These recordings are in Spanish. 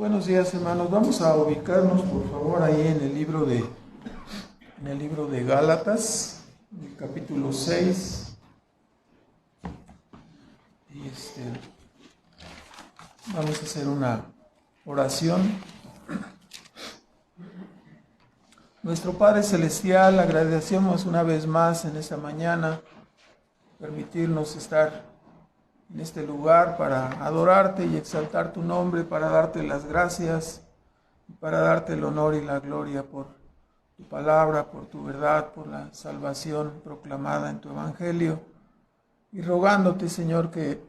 Buenos días, hermanos. Vamos a ubicarnos, por favor, ahí en el libro de Gálatas, en el capítulo 6. Y vamos a hacer una oración. Nuestro Padre Celestial, agradecemos una vez más en esta mañana permitirnos estar en este lugar para adorarte y exaltar tu nombre, para darte las gracias, para darte el honor y la gloria por tu palabra, por tu verdad, por la salvación proclamada en tu evangelio. Y rogándote, Señor, que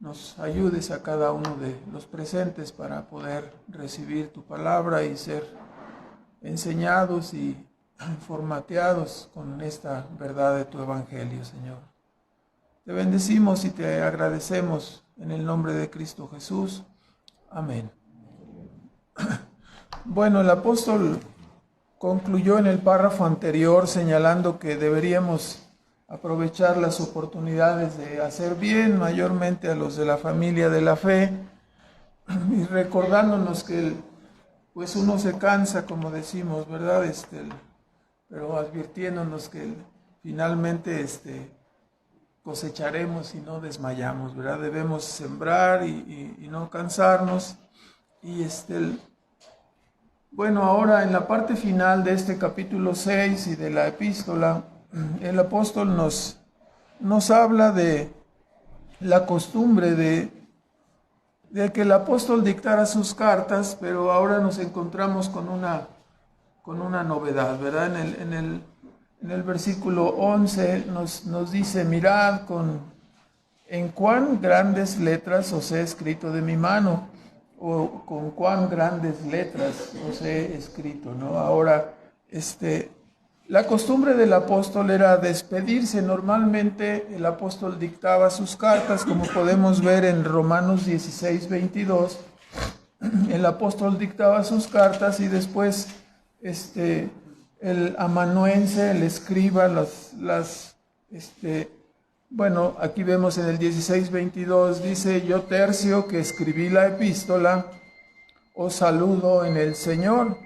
nos ayudes a cada uno de los presentes para poder recibir tu palabra y ser enseñados y formateados con esta verdad de tu evangelio, Señor. Te bendecimos y te agradecemos en el nombre de Cristo Jesús. Amén. Bueno, el apóstol concluyó en el párrafo anterior señalando que deberíamos aprovechar las oportunidades de hacer bien, mayormente a los de la familia de la fe, y recordándonos que pues uno se cansa, como decimos, ¿verdad? Pero advirtiéndonos que finalmente cosecharemos y no desmayamos, ¿verdad? Debemos sembrar y no cansarnos. Y bueno, ahora en la parte final de este capítulo 6 y de la epístola, el apóstol nos habla de la costumbre de que el apóstol dictara sus cartas, pero ahora nos encontramos con una novedad, ¿verdad? En el versículo 11 nos dice: mirad en cuán grandes letras os he escrito de mi mano, o con cuán grandes letras os he escrito, ¿no? Ahora, la costumbre del apóstol era despedirse. Normalmente el apóstol dictaba sus cartas, como podemos ver en Romanos 16:22. El apóstol dictaba sus cartas y después el amanuense, el escriba, bueno, aquí vemos en el 16:22, dice: yo, Tercio, que escribí la epístola, os saludo en el Señor.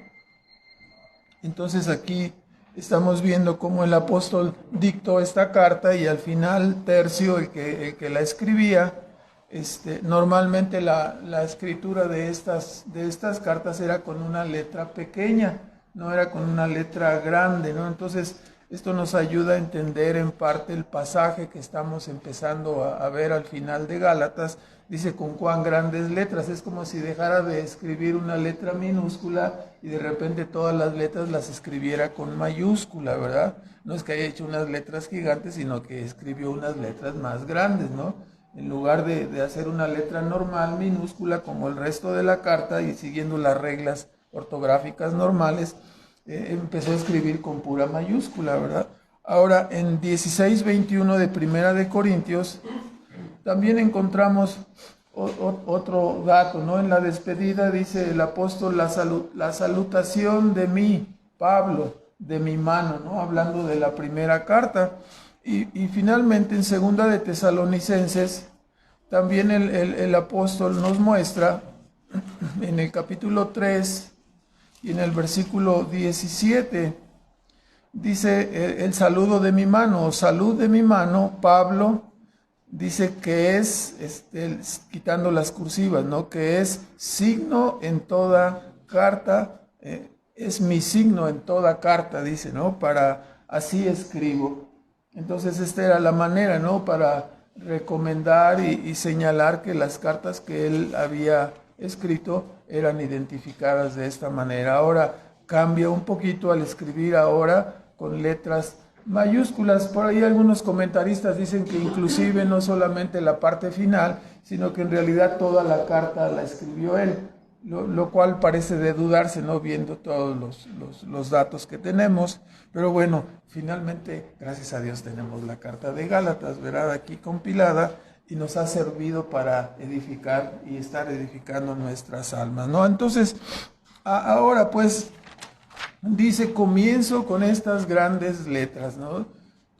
Entonces aquí estamos viendo cómo el apóstol dictó esta carta y al final Tercio, el que la escribía, normalmente la escritura de estas cartas era con una letra pequeña, no era con una letra grande, ¿no? Entonces, esto nos ayuda a entender en parte el pasaje que estamos empezando a ver al final de Gálatas. Dice: con cuán grandes letras. Es como si dejara de escribir una letra minúscula y de repente todas las letras las escribiera con mayúscula, ¿verdad? No es que haya hecho unas letras gigantes, sino que escribió unas letras más grandes, ¿no? En lugar de hacer una letra normal, minúscula, como el resto de la carta y siguiendo las reglas ortográficas normales, empezó a escribir con pura mayúscula, ¿verdad? Ahora, en 16:21 de Primera de Corintios, también encontramos otro dato, ¿no? En la despedida dice el apóstol: la salutación de mí, Pablo, de mi mano, ¿no? Hablando de la primera carta. Y finalmente en Segunda de Tesalonicenses, también el apóstol nos muestra, en el capítulo 3 y en el versículo 17, dice: el saludo de mi mano, o salud de mi mano, Pablo, dice que es, quitando las cursivas, ¿no? Que es signo en toda carta, es mi signo en toda carta, dice, ¿no? Para así escribo. Entonces esta era la manera, ¿no? Para recomendar y señalar que las cartas que él había escrito eran identificadas de esta manera. Ahora cambia un poquito al escribir ahora con letras mayúsculas. Por ahí algunos comentaristas dicen que inclusive no solamente la parte final, sino que en realidad toda la carta la escribió él, lo cual parece de dudarse, ¿no? Viendo todos los datos que tenemos. Pero bueno, finalmente, gracias a Dios, tenemos la carta de Gálatas, ¿verdad? Aquí compilada, y nos ha servido para edificar y estar edificando nuestras almas, ¿no? Entonces, ahora pues dice: comienzo con estas grandes letras, ¿no?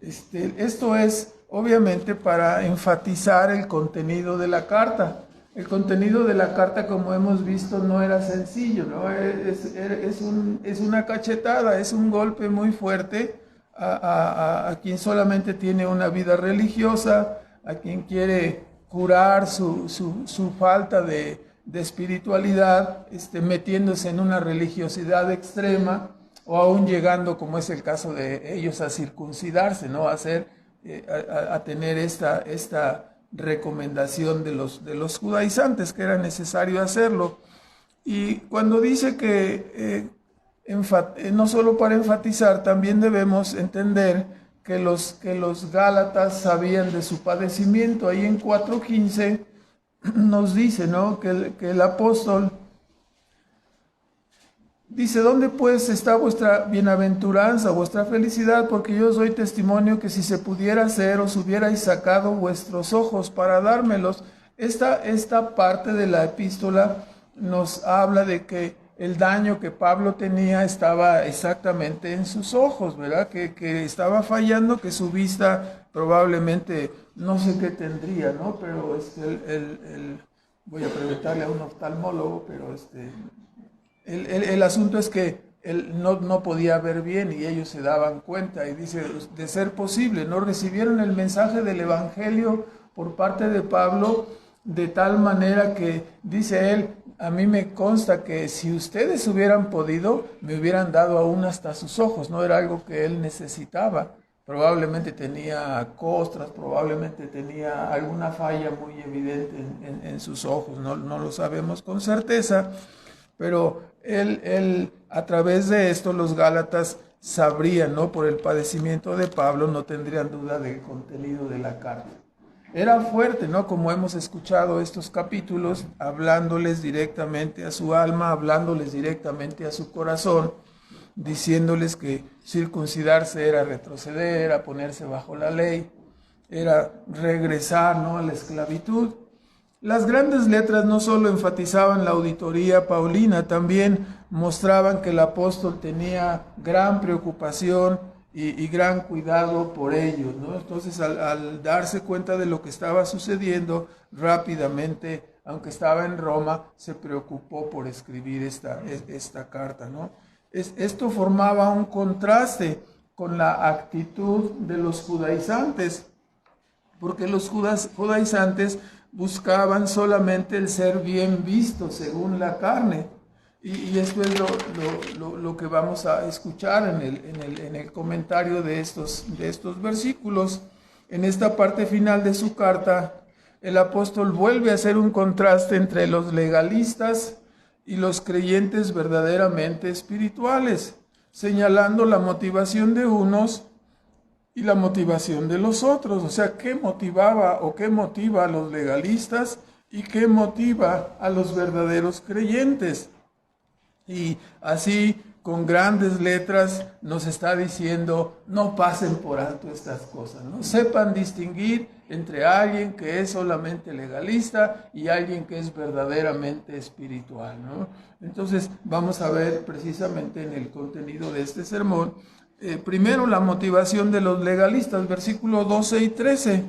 Esto es obviamente para enfatizar el contenido de la carta. El contenido de la carta, como hemos visto, no era sencillo, ¿no? Es una cachetada, es un golpe muy fuerte a quien solamente tiene una vida religiosa, a quien quiere curar su falta de espiritualidad, metiéndose en una religiosidad extrema, o aún llegando, como es el caso de ellos, a circuncidarse, ¿no? A tener esta recomendación de los judaizantes, que era necesario hacerlo. Y cuando dice que no solo para enfatizar, también debemos entender que los gálatas sabían de su padecimiento. Ahí en 4:15 nos dice, ¿no?, que el apóstol dice: ¿dónde pues está vuestra bienaventuranza, vuestra felicidad? Porque yo os doy testimonio que si se pudiera hacer, os hubierais sacado vuestros ojos para dármelos. Esta parte de la epístola nos habla de que el daño que Pablo tenía estaba exactamente en sus ojos, ¿verdad? Que estaba fallando, que su vista probablemente, no sé qué tendría, ¿no? Pero voy a preguntarle a un oftalmólogo, pero el asunto es que él no podía ver bien y ellos se daban cuenta, y dice, de ser posible, no recibieron el mensaje del evangelio por parte de Pablo de tal manera que, dice él, a mí me consta que si ustedes hubieran podido, me hubieran dado aún hasta sus ojos. No era algo que él necesitaba. Probablemente tenía costras, probablemente tenía alguna falla muy evidente en sus ojos, no lo sabemos con certeza, pero él a través de esto los gálatas sabrían, ¿no?, por el padecimiento de Pablo, no tendrían duda del contenido de la carta. Era fuerte, ¿no?, como hemos escuchado estos capítulos, hablándoles directamente a su alma, hablándoles directamente a su corazón, diciéndoles que circuncidarse era retroceder, era ponerse bajo la ley, era regresar, ¿no?, a la esclavitud. Las grandes letras no solo enfatizaban la auditoría paulina, también mostraban que el apóstol tenía gran preocupación y gran cuidado por ellos, ¿no? Entonces, al darse cuenta de lo que estaba sucediendo, rápidamente, aunque estaba en Roma, se preocupó por escribir esta carta, ¿no? Esto formaba un contraste con la actitud de los judaizantes, porque los judaizantes buscaban solamente el ser bien visto según la carne. Y esto es lo que vamos a escuchar en el comentario de estos versículos. En esta parte final de su carta, el apóstol vuelve a hacer un contraste entre los legalistas y los creyentes verdaderamente espirituales, señalando la motivación de unos y la motivación de los otros. O sea, ¿qué motivaba o qué motiva a los legalistas y qué motiva a los verdaderos creyentes? Y así, con grandes letras, nos está diciendo: no pasen por alto estas cosas, ¿no? Sepan distinguir entre alguien que es solamente legalista y alguien que es verdaderamente espiritual, ¿no? Entonces, vamos a ver precisamente en el contenido de este sermón, primero la motivación de los legalistas, versículos 12 y 13.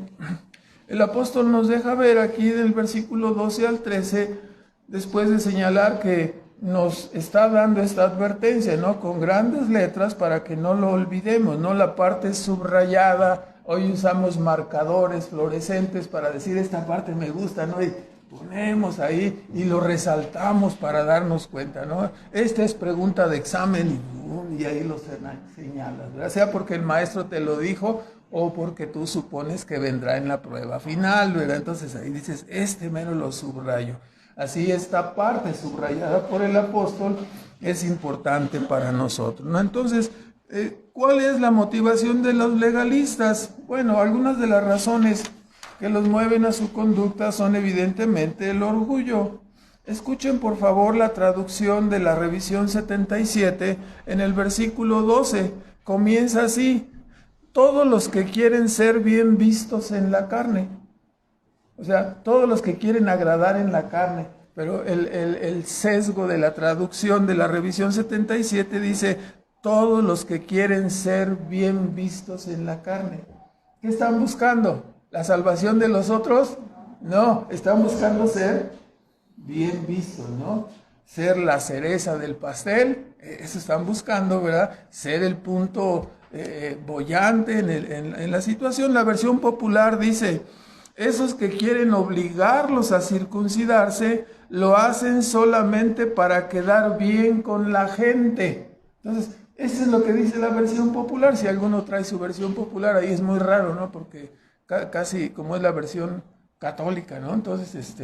El apóstol nos deja ver aquí del versículo 12 al 13, después de señalar que nos está dando esta advertencia, ¿no?, con grandes letras para que no lo olvidemos, ¿no? La parte subrayada, hoy usamos marcadores fluorescentes para decir esta parte me gusta, ¿no? Y ponemos ahí y lo resaltamos para darnos cuenta, ¿no? Esta es pregunta de examen y ahí lo señalas, ¿verdad? Sea porque el maestro te lo dijo o porque tú supones que vendrá en la prueba final, ¿verdad? Entonces ahí dices, menos lo subrayo. Así, esta parte subrayada por el apóstol es importante para nosotros, ¿no? Entonces, ¿cuál es la motivación de los legalistas? Bueno, algunas de las razones que los mueven a su conducta son evidentemente el orgullo. Escuchen por favor la traducción de la revisión 77 en el versículo 12. Comienza así: todos los que quieren ser bien vistos en la carne. O sea, todos los que quieren agradar en la carne. Pero el sesgo de la traducción de la revisión 77 dice: todos los que quieren ser bien vistos en la carne. ¿Qué están buscando? ¿La salvación de los otros? No, están buscando ser bien vistos, ¿no? Ser la cereza del pastel, eso están buscando, ¿verdad? Ser el punto boyante en la situación. La versión popular dice, esos que quieren obligarlos a circuncidarse, lo hacen solamente para quedar bien con la gente. Entonces, eso es lo que dice la versión popular. Si alguno trae su versión popular, ahí es muy raro, ¿no? Porque casi como es la versión católica, ¿no? Entonces,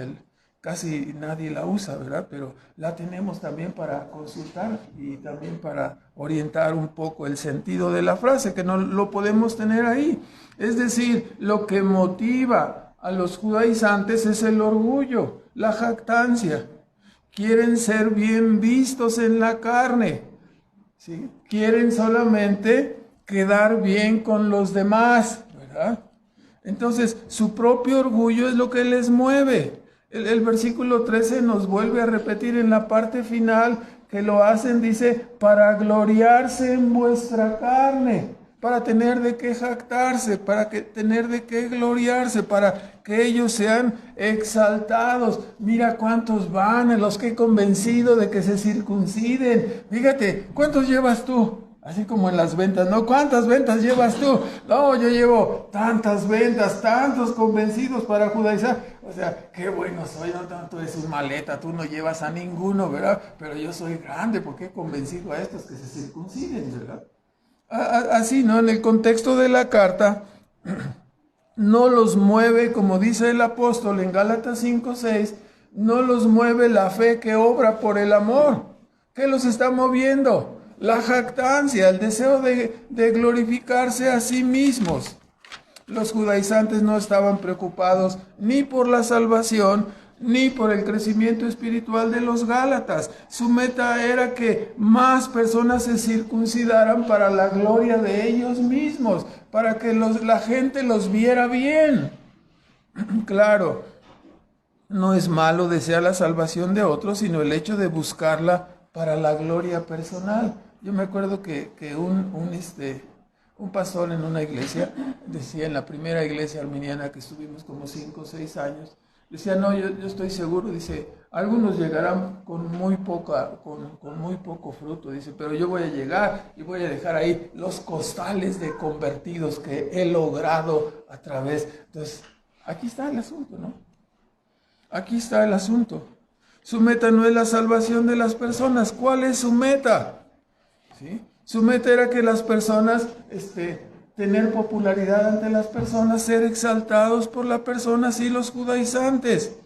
casi nadie la usa, ¿verdad? Pero la tenemos también para consultar y también para orientar un poco el sentido de la frase, que no lo podemos tener ahí. Es decir, lo que motiva a los judaizantes es el orgullo, la jactancia. Quieren ser bien vistos en la carne, ¿sí? Quieren solamente quedar bien con los demás, ¿verdad? Entonces, su propio orgullo es lo que les mueve. El versículo 13 nos vuelve a repetir en la parte final que lo hacen, dice, para gloriarse en vuestra carne, para tener de qué jactarse, tener de qué gloriarse, para que ellos sean exaltados. Mira cuántos van, los que he convencido de que se circunciden. Fíjate, ¿cuántos llevas tú? Así como en las ventas, ¿no? ¿Cuántas ventas llevas tú? No, yo llevo tantas ventas, tantos convencidos para judaizar. O sea, qué bueno soy, no tanto es un maleta, tú no llevas a ninguno, ¿verdad? Pero yo soy grande porque he convencido a estos que se circunciden, ¿verdad? Así, ¿no? En el contexto de la carta, no los mueve, como dice el apóstol en Gálatas 5:6, no los mueve la fe que obra por el amor. ¿Qué los está moviendo? La jactancia, el deseo de glorificarse a sí mismos. Los judaizantes no estaban preocupados ni por la salvación, ni por el crecimiento espiritual de los gálatas. Su meta era que más personas se circuncidaran para la gloria de ellos mismos, para que la gente los viera bien. Claro, no es malo desear la salvación de otros, sino el hecho de buscarla para la gloria personal. Yo me acuerdo que un pastor en una iglesia decía, en la primera iglesia arminiana que estuvimos como 5 o 6 años, decía, no, yo estoy seguro, dice, algunos llegarán con muy poco fruto, dice, pero yo voy a llegar y voy a dejar ahí los costales de convertidos que he logrado a través. Entonces, aquí está el asunto, ¿no? Aquí está el asunto. Su meta no es la salvación de las personas. ¿Cuál es su meta? ¿Sí? Su meta era que las personas, tener popularidad ante las personas, ser exaltados por las personas y los judaizantes,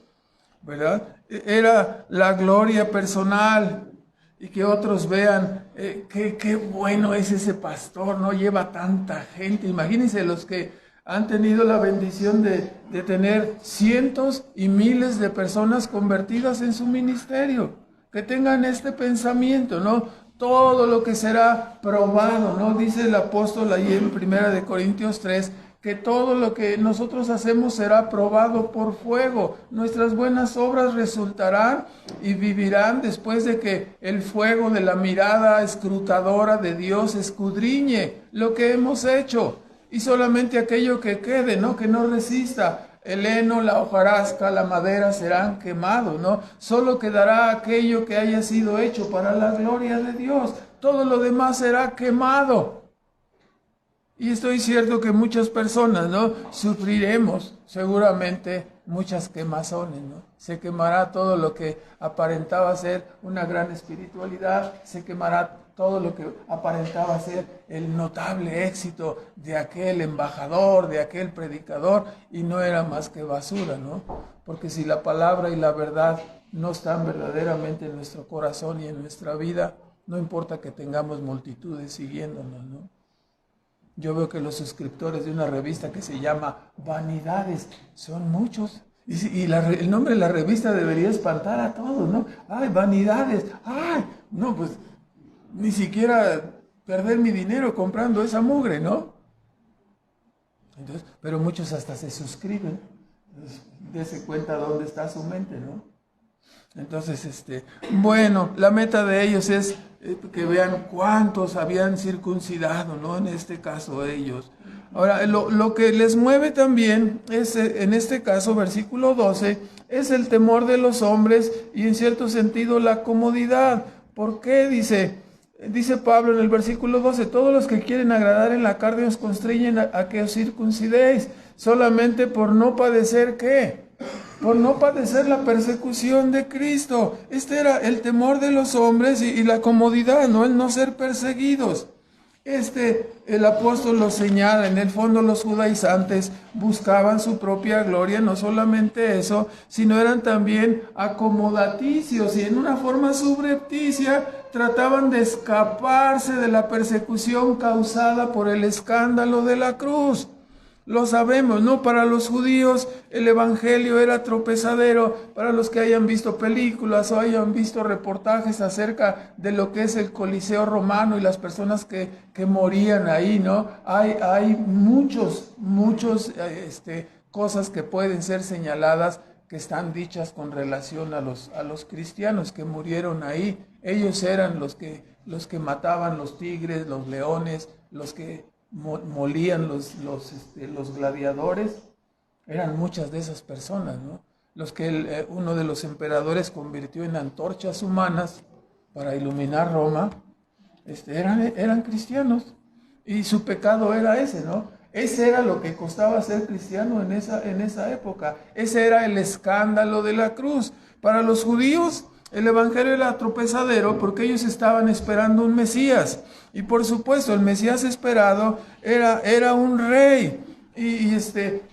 ¿verdad? Era la gloria personal y que otros vean qué bueno es ese pastor, no lleva tanta gente. Imagínense los que han tenido la bendición de tener cientos y miles de personas convertidas en su ministerio, que tengan este pensamiento, ¿no? Todo lo que será probado, ¿no? Dice el apóstol ahí en 1 Corintios 3, que todo lo que nosotros hacemos será probado por fuego. Nuestras buenas obras resultarán y vivirán después de que el fuego de la mirada escrutadora de Dios escudriñe lo que hemos hecho. Y solamente aquello que quede, ¿no? Que no resista. El heno, la hojarasca, la madera serán quemados, ¿no? Solo quedará aquello que haya sido hecho para la gloria de Dios. Todo lo demás será quemado. Y estoy cierto que muchas personas, ¿no? Sufriremos seguramente muchas quemazones, ¿no? Se quemará todo lo que aparentaba ser una gran espiritualidad, se quemará todo lo que aparentaba ser el notable éxito de aquel embajador, de aquel predicador, y no era más que basura, ¿no? Porque si la palabra y la verdad no están verdaderamente en nuestro corazón y en nuestra vida, no importa que tengamos multitudes siguiéndonos, ¿no? Yo veo que los suscriptores de una revista que se llama Vanidades son muchos. Y el nombre de la revista debería espantar a todos, ¿no? ¡Ay, Vanidades! ¡Ay! No, pues ni siquiera perder mi dinero comprando esa mugre, ¿no? Entonces, pero muchos hasta se suscriben. Entonces, dése cuenta dónde está su mente, ¿no? Entonces, bueno, la meta de ellos es que vean cuántos habían circuncidado, ¿no? En este caso ellos. Ahora, lo que les mueve también es, en este caso, versículo 12, es el temor de los hombres y en cierto sentido la comodidad. ¿Por qué? Dice Pablo en el versículo 12, todos los que quieren agradar en la carne os constriñen a que os circuncidéis, solamente por no padecer, ¿qué? Por no padecer la persecución de Cristo. Este era el temor de los hombres y la comodidad, ¿no? El no ser perseguidos. El apóstol lo señala, en el fondo los judaizantes buscaban su propia gloria, no solamente eso, sino eran también acomodaticios y en una forma subrepticia trataban de escaparse de la persecución causada por el escándalo de la cruz. Lo sabemos, ¿no? Para los judíos el evangelio era tropezadero. Para los que hayan visto películas o hayan visto reportajes acerca de lo que es el Coliseo romano y las personas que morían ahí, ¿no? Hay muchos cosas que pueden ser señaladas que están dichas con relación a los cristianos que murieron ahí. Ellos eran los que mataban los tigres, los leones, los que molían los gladiadores. Eran muchas de esas personas, ¿no? Los que uno de los emperadores convirtió en antorchas humanas para iluminar Roma, eran cristianos y su pecado era ese, ¿no? Ese era lo que costaba ser cristiano en esa época. Ese era el escándalo de la cruz. Para los judíos el evangelio era tropezadero porque ellos estaban esperando un Mesías. Y por supuesto, el Mesías esperado era un rey. Y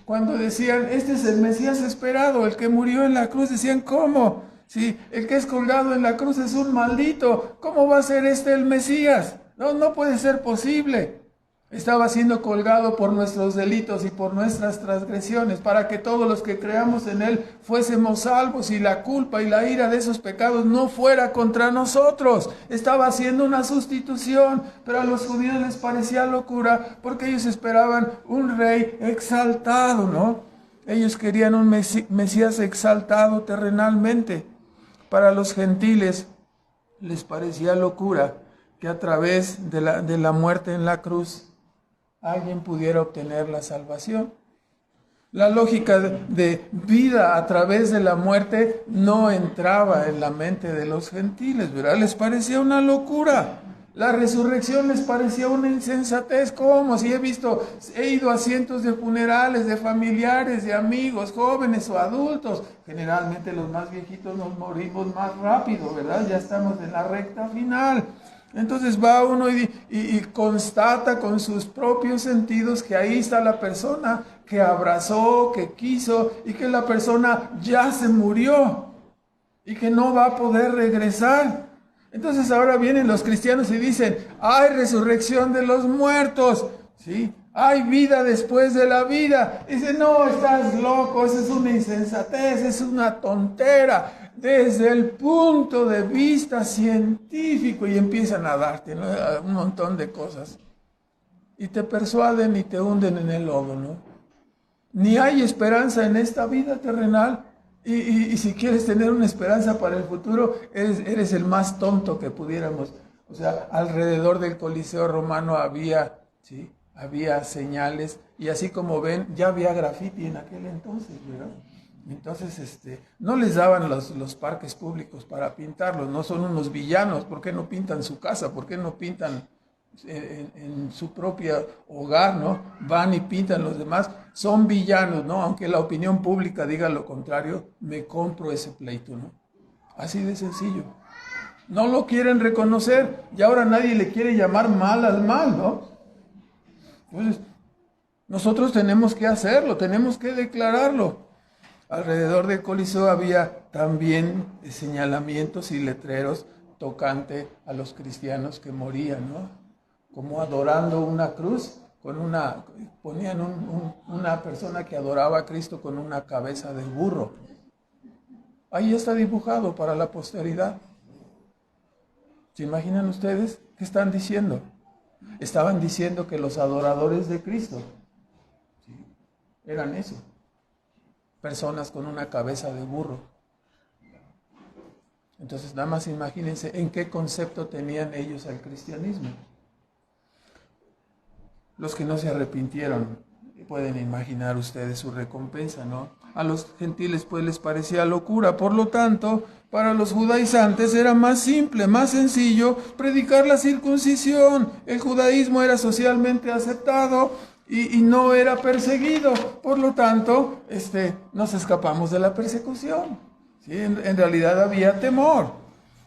cuando decían, este es el Mesías esperado, el que murió en la cruz, decían, ¿cómo? Sí, el que es colgado en la cruz es un maldito. ¿Cómo va a ser el Mesías? No puede ser posible. Estaba siendo colgado por nuestros delitos y por nuestras transgresiones, para que todos los que creamos en Él fuésemos salvos y la culpa y la ira de esos pecados no fuera contra nosotros. Estaba haciendo una sustitución, pero a los judíos les parecía locura porque ellos esperaban un rey exaltado, ¿no? Ellos querían un Mesías exaltado terrenalmente. Para los gentiles les parecía locura que a través de la muerte en la cruz alguien pudiera obtener la salvación. La lógica de vida a través de la muerte no entraba en la mente de los gentiles, ¿verdad? Les parecía una locura. La resurrección les parecía una insensatez. ¿Cómo? Si he ido a cientos de funerales de familiares, de amigos, jóvenes o adultos. Generalmente los más viejitos nos morimos más rápido, ¿verdad? Ya estamos en la recta final. Entonces va uno y constata con sus propios sentidos que ahí está la persona que abrazó, que quiso y que la persona ya se murió y que no va a poder regresar. Entonces ahora vienen los cristianos y dicen, hay resurrección de los muertos, ¿sí? Hay vida después de la vida. Dicen, no, estás loco, eso es una insensatez, es una tontera. Desde el punto de vista científico, y empiezan a darte, ¿no?, un montón de cosas y te persuaden y te hunden en el lodo, ¿no? Ni hay esperanza en esta vida terrenal y si quieres tener una esperanza para el futuro, eres el más tonto que pudiéramos. O sea, alrededor del Coliseo romano había señales y así como ven, ya había graffiti en aquel entonces, ¿verdad? Entonces, no les daban los parques públicos para pintarlos, no son unos villanos. ¿Por qué no pintan su casa? ¿Por qué no pintan en su propio hogar, ¿no? Van y pintan los demás, son villanos, ¿no? Aunque la opinión pública diga lo contrario, me compro ese pleito, ¿no? Así de sencillo. No lo quieren reconocer y ahora nadie le quiere llamar mal al mal, ¿no? Entonces, nosotros tenemos que hacerlo, tenemos que declararlo. Alrededor del Coliseo había también señalamientos y letreros tocante a los cristianos que morían, ¿no? Como adorando una cruz, ponían una persona que adoraba a Cristo con una cabeza de burro. Ahí está dibujado para la posteridad. ¿Se imaginan ustedes qué están diciendo? Estaban diciendo que los adoradores de Cristo, ¿sí?, eran eso. Personas con una cabeza de burro. Entonces, nada más imagínense en qué concepto tenían ellos al cristianismo. los que no se arrepintieron. Pueden imaginar ustedes su recompensa, ¿no? A los gentiles pues les parecía locura. Por lo tanto, para los judaizantes era más simple, más sencillo predicar la circuncisión. El judaísmo era socialmente aceptado y no era perseguido. Por lo tanto, nos escapamos de la persecución. ¿Sí? En realidad había temor.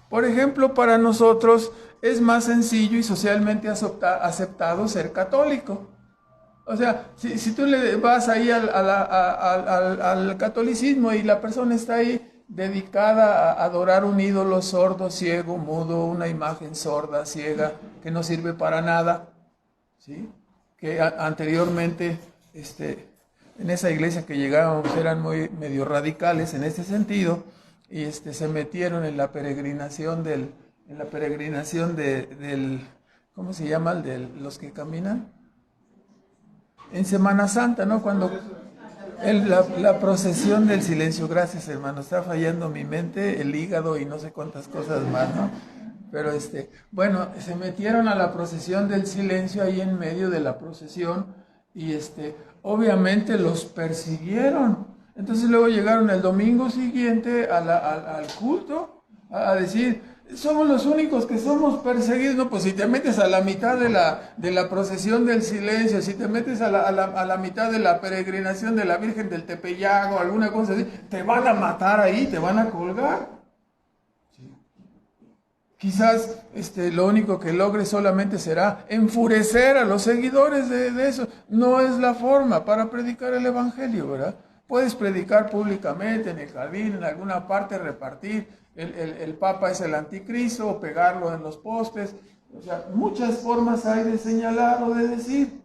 Por ejemplo, para nosotros es más sencillo y socialmente aceptado ser católico. O sea, si tú le vas ahí al catolicismo y la persona está ahí dedicada a adorar un ídolo sordo, ciego, mudo, una imagen sorda, ciega, que no sirve para nada, ¿sí? Que anteriormente, en esa iglesia que llegábamos eran medio radicales en este sentido, y se metieron en la peregrinación del, ¿cómo se llama? De los que caminan. En Semana Santa, ¿no? Cuando la procesión del silencio, gracias hermano, está fallando mi mente, el hígado y no sé cuántas cosas más, ¿no? Pero bueno, se metieron a la procesión del silencio ahí en medio de la procesión y obviamente los persiguieron. Entonces luego llegaron el domingo siguiente al culto a decir: somos los únicos que somos perseguidos. No, pues si te metes a la mitad de la procesión del silencio, si te metes a la mitad de la peregrinación de la Virgen del Tepeyac o alguna cosa así, te van a matar ahí, te van a colgar. Sí. Quizás lo único que logre solamente será enfurecer a los seguidores de eso. No es la forma para predicar el evangelio, ¿verdad? Puedes predicar públicamente en el jardín, en alguna parte, repartir. El Papa es el anticristo, o pegarlo en los postes. O sea, muchas formas hay de señalar o de decir.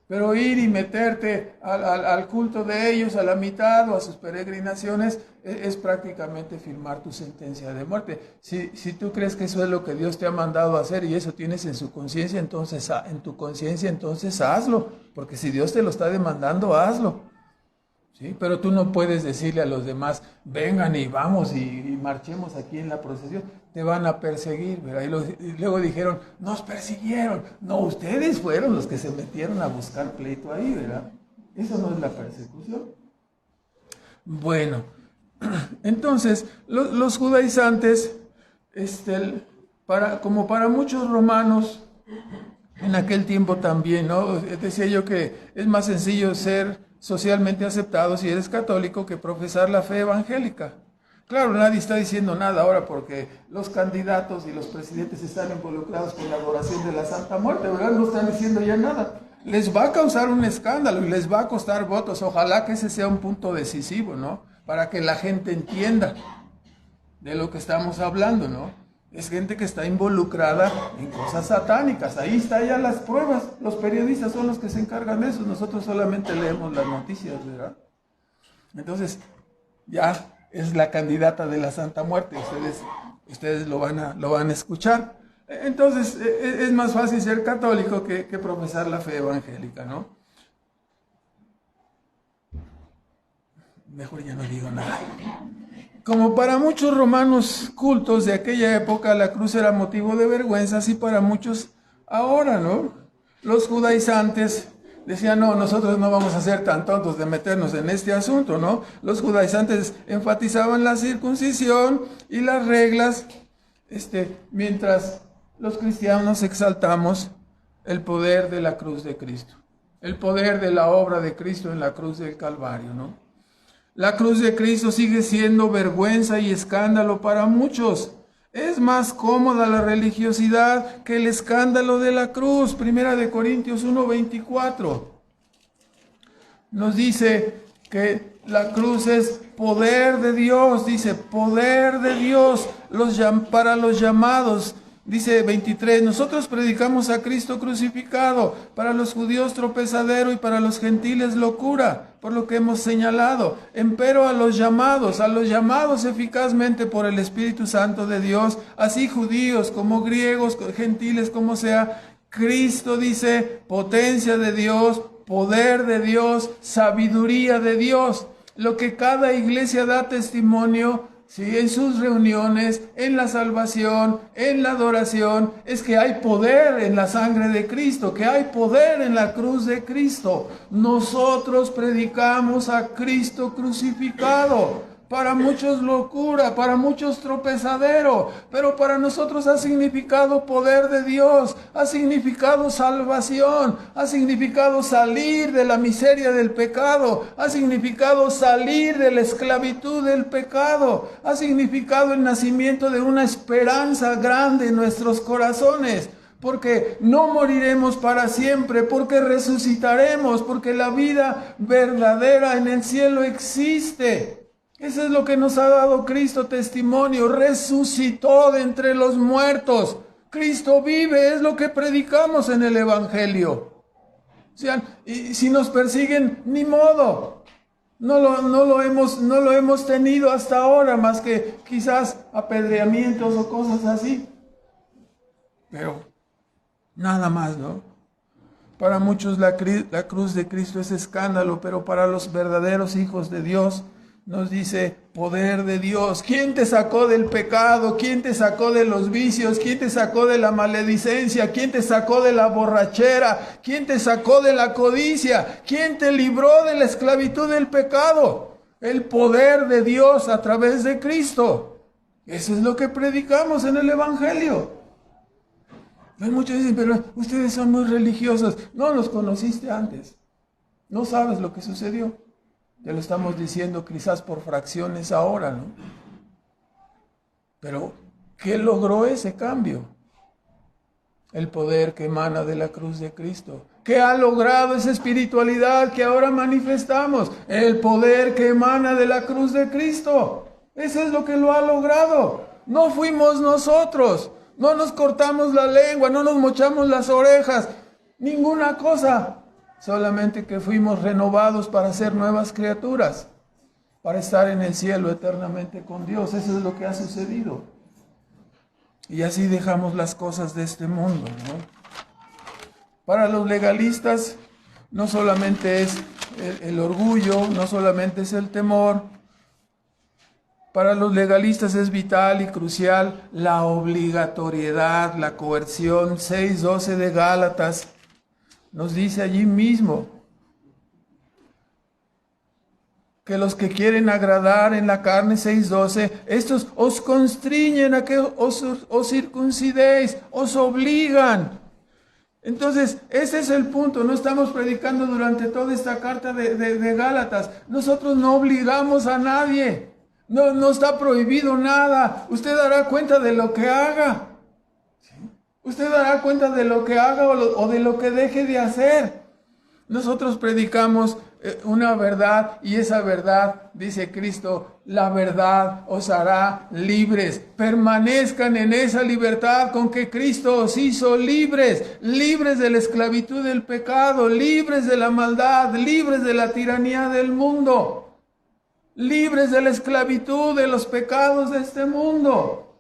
Pero ir y meterte al culto de ellos a la mitad o a sus peregrinaciones es prácticamente firmar tu sentencia de muerte. Si tú crees que eso es lo que Dios te ha mandado a hacer y eso tienes en su conciencia, entonces en tu conciencia, entonces hazlo. Porque si Dios te lo está demandando, hazlo. ¿Sí? Pero tú no puedes decirle a los demás: vengan y vamos y marchemos aquí en la procesión. Te van a perseguir, ¿verdad? Y luego dijeron: nos persiguieron. No, ustedes fueron los que se metieron a buscar pleito ahí, ¿verdad? Eso no es la persecución. Bueno, entonces los judaizantes, como para muchos romanos en aquel tiempo también, ¿no? Decía yo que es más sencillo ser socialmente aceptado si eres católico que profesar la fe evangélica. Claro, nadie está diciendo nada ahora porque los candidatos y los presidentes están involucrados con la adoración de la Santa Muerte, ¿verdad? No están diciendo ya nada. Les va a causar un escándalo y les va a costar votos. Ojalá que ese sea un punto decisivo, ¿no? Para que la gente entienda de lo que estamos hablando, ¿no? Es gente que está involucrada en cosas satánicas. Ahí están ya las pruebas. Los periodistas son los que se encargan de eso. Nosotros solamente leemos las noticias, ¿verdad? Entonces, ya es la candidata de la Santa Muerte. Ustedes lo van a escuchar. Entonces, es más fácil ser católico que profesar la fe evangélica, ¿no? Mejor ya no digo nada. Como para muchos romanos cultos de aquella época, la cruz era motivo de vergüenza, así para muchos ahora, ¿no? Los judaizantes decían: no, nosotros no vamos a ser tan tontos de meternos en este asunto, ¿no? Los judaizantes enfatizaban la circuncisión y las reglas, mientras los cristianos exaltamos el poder de la cruz de Cristo, el poder de la obra de Cristo en la cruz del Calvario, ¿no? La cruz de Cristo sigue siendo vergüenza y escándalo para muchos. Es más cómoda la religiosidad que el escándalo de la cruz. Primera de Corintios 1:24. Nos dice que la cruz es poder de Dios. Dice, poder de Dios para los llamados. Dice 23, nosotros predicamos a Cristo crucificado, para los judíos tropezadero y para los gentiles locura, por lo que hemos señalado. Empero a los llamados eficazmente por el Espíritu Santo de Dios, así judíos como griegos, gentiles como sea, Cristo dice, potencia de Dios, poder de Dios, sabiduría de Dios. Lo que cada iglesia da testimonio Sí, en sus reuniones, en la salvación, en la adoración, es que hay poder en la sangre de Cristo, que hay poder en la cruz de Cristo. Nosotros predicamos a Cristo crucificado. Para muchos locura, para muchos tropezadero, pero para nosotros ha significado poder de Dios, ha significado salvación, ha significado salir de la miseria del pecado, ha significado salir de la esclavitud del pecado, ha significado el nacimiento de una esperanza grande en nuestros corazones. Porque no moriremos para siempre, porque resucitaremos, porque la vida verdadera en el cielo existe. Eso es lo que nos ha dado Cristo testimonio, resucitó de entre los muertos. Cristo vive, es lo que predicamos en el Evangelio. O sea, y si nos persiguen, ni modo. No lo hemos tenido hasta ahora, más que quizás apedreamientos o cosas así. Pero nada más, ¿no? Para muchos la cruz de Cristo es escándalo, pero para los verdaderos hijos de Dios, nos dice poder de Dios. ¿Quién te sacó del pecado? ¿Quién te sacó de los vicios? ¿Quién te sacó de la maledicencia? ¿Quién te sacó de la borrachera? ¿Quién te sacó de la codicia? ¿Quién te libró de la esclavitud del pecado? El poder de Dios a través de Cristo. Eso es lo que predicamos en el Evangelio. Pero muchos dicen, pero ustedes son muy religiosos. No los conociste antes. No sabes lo que sucedió. Te lo estamos diciendo quizás por fracciones ahora, ¿no? Pero, ¿qué logró ese cambio? El poder que emana de la cruz de Cristo. ¿Qué ha logrado esa espiritualidad que ahora manifestamos? El poder que emana de la cruz de Cristo. Eso es lo que lo ha logrado. No fuimos nosotros. No nos cortamos la lengua, no nos mochamos las orejas. Ninguna cosa. Solamente que fuimos renovados para ser nuevas criaturas, para estar en el cielo eternamente con Dios. Eso es lo que ha sucedido. Y así dejamos las cosas de este mundo, ¿no? Para los legalistas no solamente es el orgullo, no solamente es el temor. Para los legalistas es vital y crucial la obligatoriedad, la coerción. 6:12 de Gálatas nos dice allí mismo que los que quieren agradar en la carne, 6:12, estos os constriñen a que os circuncidéis, os obligan. Entonces, ese es el punto. No estamos predicando durante toda esta carta de Gálatas. Nosotros no obligamos a nadie. No está prohibido nada. Usted dará cuenta de lo que haga. Usted dará cuenta de lo que haga o de lo que deje de hacer. Nosotros predicamos una verdad y esa verdad, dice Cristo, la verdad os hará libres. Permanezcan en esa libertad con que Cristo os hizo libres. Libres de la esclavitud del pecado, libres de la maldad, libres de la tiranía del mundo. Libres de la esclavitud de los pecados de este mundo.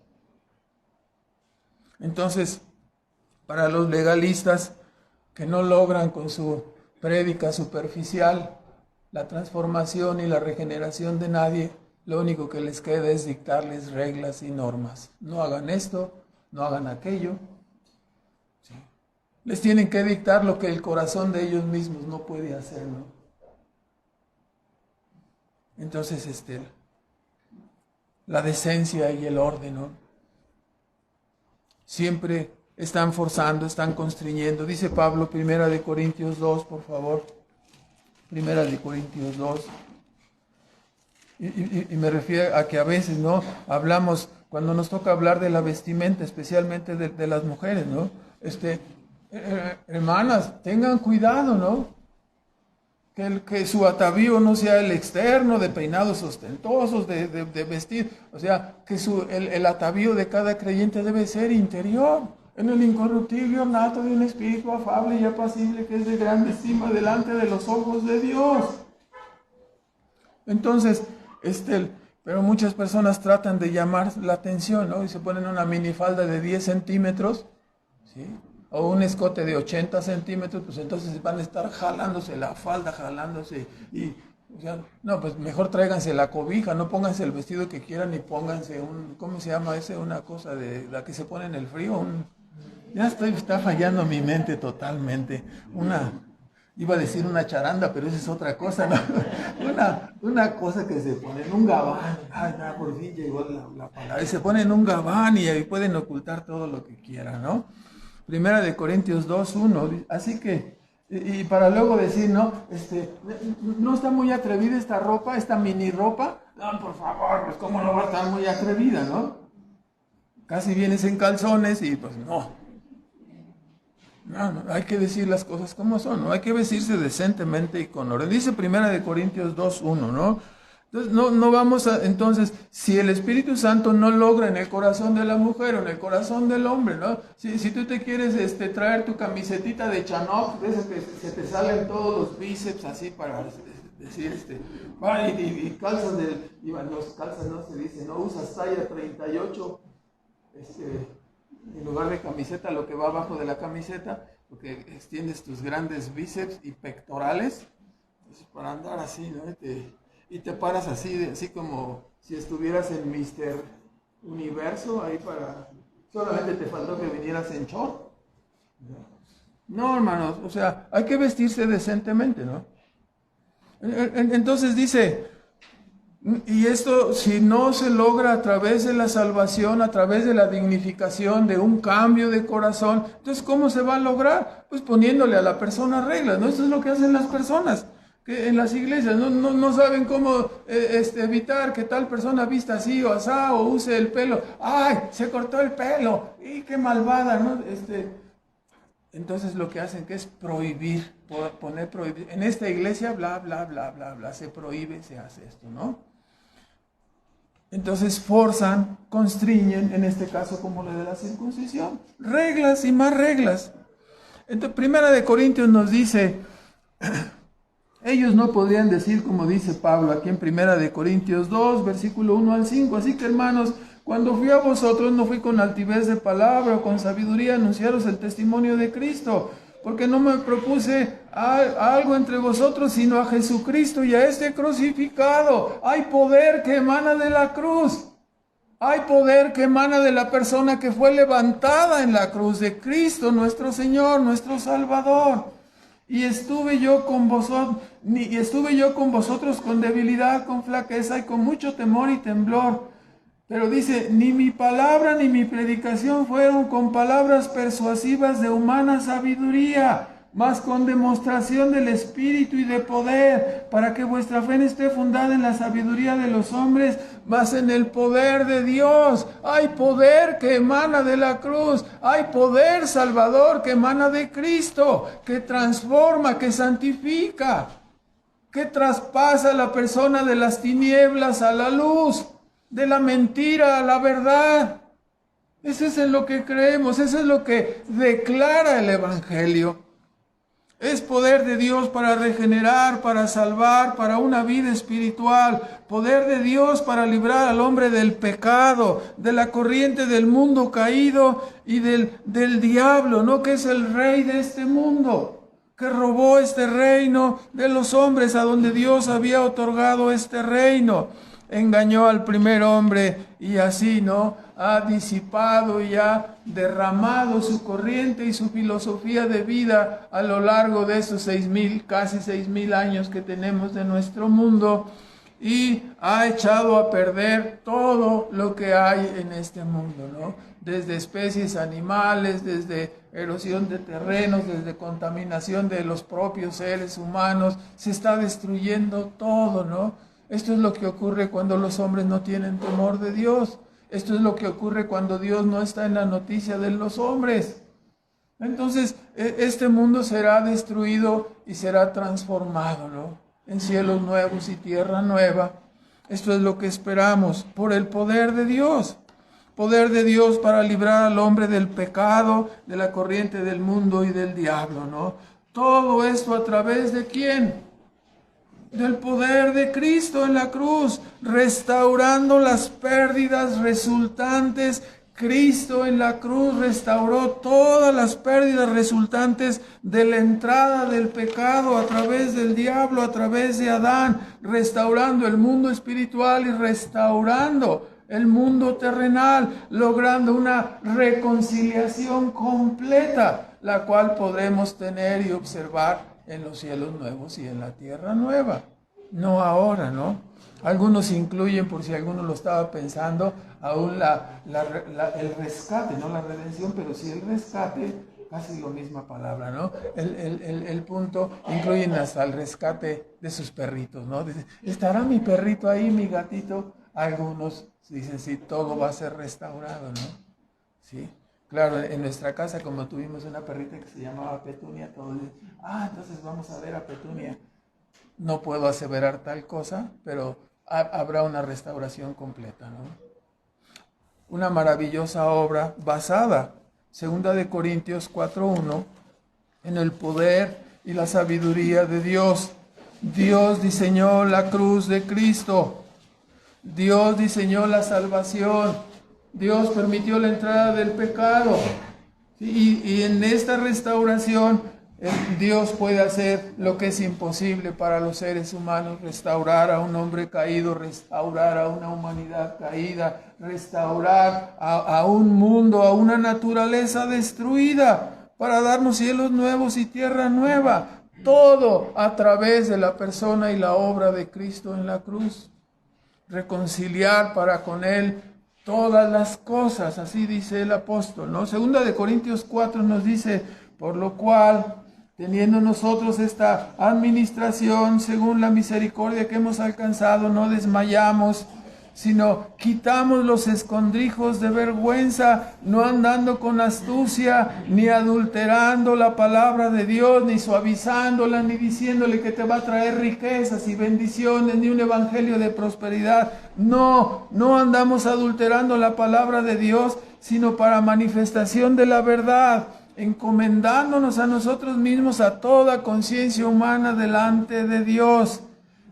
Entonces, para los legalistas que no logran con su prédica superficial la transformación y la regeneración de nadie, lo único que les queda es dictarles reglas y normas. No hagan esto, no hagan aquello. ¿Sí? Les tienen que dictar lo que el corazón de ellos mismos no puede hacer, ¿no? Entonces, la decencia y el orden, ¿no? Siempre están forzando, están constriñendo. Dice Pablo, 1 Corintios 2, por favor. 1 Corintios 2. Y me refiero a que a veces, ¿no? Hablamos, cuando nos toca hablar de la vestimenta, especialmente de las mujeres, ¿no? Hermanas, tengan cuidado, ¿no? Que su atavío no sea el externo, de peinados ostentosos, de vestir. O sea, que el atavío de cada creyente debe ser interior, en el incorruptible ornato de un espíritu afable y apacible, que es de grande estima delante de los ojos de Dios. Entonces, pero muchas personas tratan de llamar la atención, ¿no? Y se ponen una minifalda de 10 centímetros, ¿sí? O un escote de 80 centímetros, pues entonces van a estar jalándose la falda, jalándose. Y O sea, no, pues mejor tráiganse la cobija, no pónganse el vestido que quieran y pónganse un, ¿cómo se llama ese? Una cosa de la que se pone en el frío, ya está fallando mi mente totalmente. Iba a decir una charanda, pero esa es otra cosa, ¿no? Una cosa que se pone en un gabán. Ay, ya, por fin llegó la palabra. Y se ponen un gabán y ahí pueden ocultar todo lo que quieran, ¿no? Primera de Corintios 2:1. Así que, y para luego decir, no, no está muy atrevida esta ropa, esta mini ropa. No, por favor, pues cómo no va a estar muy atrevida, ¿no? Casi vienes en calzones y pues no. No, hay que decir las cosas como son, ¿no? Hay que vestirse decentemente y con orden. Dice Primera de Corintios 2:1, ¿no? Entonces, no vamos a, entonces, si el Espíritu Santo no logra en el corazón de la mujer o en el corazón del hombre, ¿no? Si tú te quieres traer tu camisetita de Chanok, de esas que se te salen todos los bíceps así para decir, y calzas los calzas no se dice, no usas talla 38, en lugar de camiseta, lo que va abajo de la camiseta, porque extiendes tus grandes bíceps y pectorales, pues para andar así, ¿no? Y te paras así como si estuvieras en Mr. Universo, ahí solamente te faltó que vinieras en short. No, hermanos, o sea, hay que vestirse decentemente, ¿no? Entonces dice, y esto si no se logra a través de la salvación, a través de la dignificación, de un cambio de corazón, entonces ¿cómo se va a lograr? Pues poniéndole a la persona reglas, ¿no? Esto es lo que hacen las personas, que en las iglesias no saben cómo evitar que tal persona vista así o asá, o use el pelo. ¡Ay, se cortó el pelo! ¡Y qué malvada!, ¿no? Entonces lo que hacen que es prohibir, poner prohibir. En esta iglesia, bla, bla, bla, bla, bla, se prohíbe, se hace esto, ¿no? Entonces forzan, constriñen, en este caso como lo de la circuncisión. Reglas y más reglas. Entonces, Primera de Corintios nos dice, ellos no podrían decir como dice Pablo aquí en Primera de Corintios 2, versículo 1 al 5. Así que hermanos, cuando fui a vosotros no fui con altivez de palabra o con sabiduría a anunciaros el testimonio de Cristo, porque no me propuse algo entre vosotros, sino a Jesucristo y a este crucificado. Hay poder que emana de la cruz. Hay poder que emana de la persona que fue levantada en la cruz, de Cristo, nuestro Señor, nuestro Salvador. Y estuve yo con vosotros con debilidad, con flaqueza y con mucho temor y temblor. Pero dice, ni mi palabra ni mi predicación fueron con palabras persuasivas de humana sabiduría, mas con demostración del Espíritu y de poder, para que vuestra fe no esté fundada en la sabiduría de los hombres, mas en el poder de Dios. Hay poder que emana de la cruz, hay poder salvador que emana de Cristo, que transforma, que santifica, que traspasa a la persona de las tinieblas a la luz, de la mentira a la verdad. Eso es en lo que creemos, eso es lo que declara el Evangelio. Es poder de Dios para regenerar, para salvar, para una vida espiritual. Poder de Dios para librar al hombre del pecado, de la corriente del mundo caído y del diablo, ¿no? Que es el rey de este mundo, que robó este reino de los hombres a donde Dios había otorgado este reino. Engañó al primer hombre y así, ¿no? Ha disipado y ha derramado su corriente y su filosofía de vida a lo largo de esos casi 6,000 años que tenemos de nuestro mundo, y ha echado a perder todo lo que hay en este mundo, ¿no? Desde especies animales, desde erosión de terrenos, desde contaminación de los propios seres humanos, se está destruyendo todo, ¿no? Esto es lo que ocurre cuando los hombres no tienen temor de Dios. Esto es lo que ocurre cuando Dios no está en la noticia de los hombres. Entonces, este mundo será destruido y será transformado, ¿no? En cielos nuevos y tierra nueva. Esto es lo que esperamos por el poder de Dios. Poder de Dios para librar al hombre del pecado, de la corriente del mundo y del diablo, ¿no? Todo esto a través de ¿quién? Del poder de Cristo en la cruz, restaurando las pérdidas resultantes Cristo en la cruz restauró todas las pérdidas resultantes de la entrada del pecado a través del diablo, a través de Adán, restaurando el mundo espiritual y restaurando el mundo terrenal, logrando una reconciliación completa, la cual podremos tener y observar en los cielos nuevos y en la tierra nueva. No ahora, ¿no? Algunos incluyen, por si alguno lo estaba pensando, aún el rescate, no la redención, pero sí el rescate, casi la misma palabra, ¿no? El punto, incluyen hasta el rescate de sus perritos, ¿no? Dicen, ¿estará mi perrito ahí, mi gatito? Algunos dicen, sí, todo va a ser restaurado, ¿no? Sí. Claro, en nuestra casa, como tuvimos una perrita que se llamaba Petunia, todos dicen, entonces vamos a ver a Petunia. No puedo aseverar tal cosa, pero habrá una restauración completa, ¿no? Una maravillosa obra basada, 2 Corintios 4:1, en el poder y la sabiduría de Dios. Dios diseñó la cruz de Cristo. Dios diseñó la salvación. Dios permitió la entrada del pecado. Y en esta restauración, Dios puede hacer lo que es imposible para los seres humanos: restaurar a un hombre caído, restaurar a una humanidad caída, restaurar a un mundo, a una naturaleza destruida, para darnos cielos nuevos y tierra nueva. Todo a través de la persona y la obra de Cristo en la cruz. Reconciliar para con Él todas las cosas, así dice el apóstol, ¿no? 2 Corintios 4 nos dice, por lo cual, teniendo nosotros esta administración según la misericordia que hemos alcanzado, no desmayamos, sino quitamos los escondrijos de vergüenza, no andando con astucia, ni adulterando la palabra de Dios, ni suavizándola, ni diciéndole que te va a traer riquezas y bendiciones, ni un evangelio de prosperidad. No andamos adulterando la palabra de Dios, sino para manifestación de la verdad, encomendándonos a nosotros mismos a toda conciencia humana delante de Dios.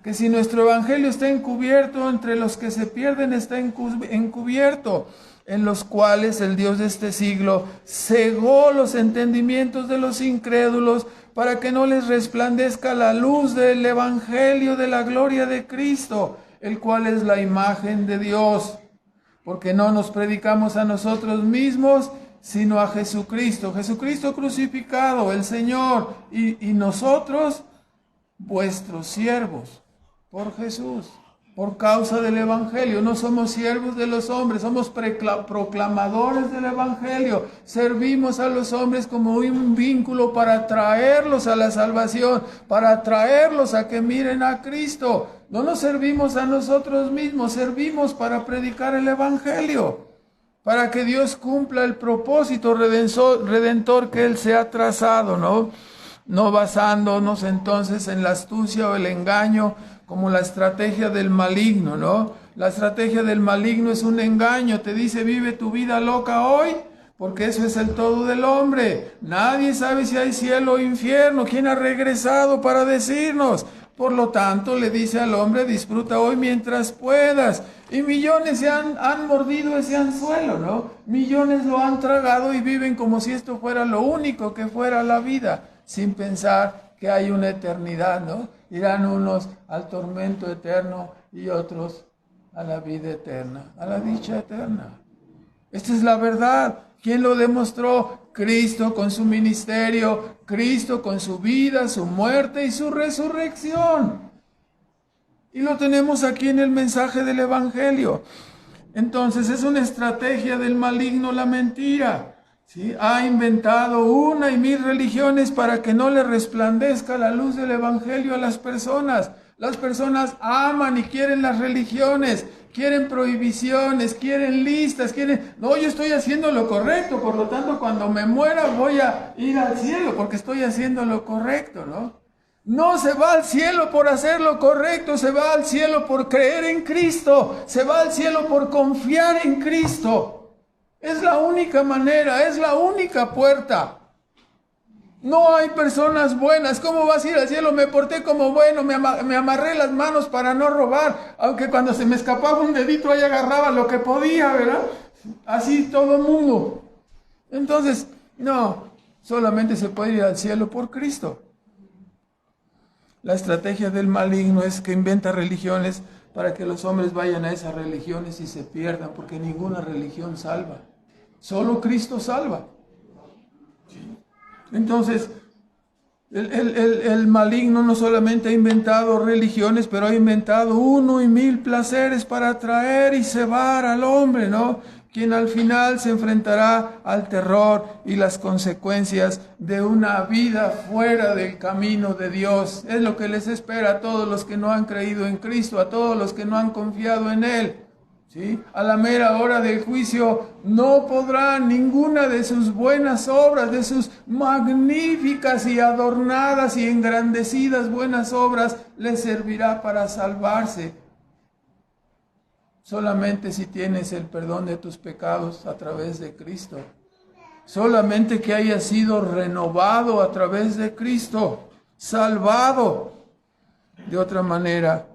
Que si nuestro evangelio está encubierto, entre los que se pierden está encubierto, en los cuales el Dios de este siglo cegó los entendimientos de los incrédulos, para que no les resplandezca la luz del evangelio de la gloria de Cristo, el cual es la imagen de Dios. Porque no nos predicamos a nosotros mismos, sino a Jesucristo crucificado, el Señor, y nosotros, vuestros siervos, por Jesús, por causa del evangelio. No somos siervos de los hombres, somos proclamadores del evangelio. Servimos a los hombres como un vínculo para traerlos a la salvación, para traerlos a que miren a Cristo. No nos servimos a nosotros mismos, servimos para predicar el evangelio, para que Dios cumpla el propósito redentor que Él se ha trazado, ¿no? No basándonos entonces en la astucia o el engaño como la estrategia del maligno, ¿no? La estrategia del maligno es un engaño, te dice vive tu vida loca hoy, porque eso es el todo del hombre. Nadie sabe si hay cielo o infierno, ¿quién ha regresado para decirnos? Por lo tanto, le dice al hombre, disfruta hoy mientras puedas. Y millones se han mordido ese anzuelo, ¿no? Millones lo han tragado y viven como si esto fuera lo único que fuera la vida, sin pensar que hay una eternidad, ¿no? Irán unos al tormento eterno y otros a la vida eterna, a la dicha eterna. Esta es la verdad. ¿Quién lo demostró? Cristo con su ministerio, Cristo con su vida, su muerte y su resurrección. Y lo tenemos aquí en el mensaje del Evangelio. Entonces es una estrategia del maligno la mentira. ¿Sí? Ha inventado 1 y 1000 religiones para que no le resplandezca la luz del Evangelio a las personas. Las personas aman y quieren las religiones, quieren prohibiciones, quieren listas, no, yo estoy haciendo lo correcto, por lo tanto cuando me muera voy a ir al cielo porque estoy haciendo lo correcto, ¿no? No se va al cielo por hacer lo correcto, se va al cielo por creer en Cristo, se va al cielo por confiar en Cristo. Es la única manera, es la única puerta. No hay personas buenas. ¿Cómo vas a ir al cielo? Me porté como bueno, me amarré las manos para no robar, aunque cuando se me escapaba un dedito ahí agarraba lo que podía, ¿verdad? Así todo el mundo. Entonces, no, solamente se puede ir al cielo por Cristo. La estrategia del maligno es que inventa religiones para que los hombres vayan a esas religiones y se pierdan, porque ninguna religión salva. Solo Cristo salva. Entonces, el maligno no solamente ha inventado religiones, pero ha inventado 1 y 1000 placeres para atraer y cebar al hombre, ¿no? Quien al final se enfrentará al terror y las consecuencias de una vida fuera del camino de Dios. Es lo que les espera a todos los que no han creído en Cristo, a todos los que no han confiado en Él. ¿Sí? A la mera hora del juicio no podrán ninguna de sus buenas obras, de sus magníficas y adornadas y engrandecidas buenas obras, les servirá para salvarse. Solamente si tienes el perdón de tus pecados a través de Cristo. Solamente que hayas sido renovado a través de Cristo, salvado. De otra manera,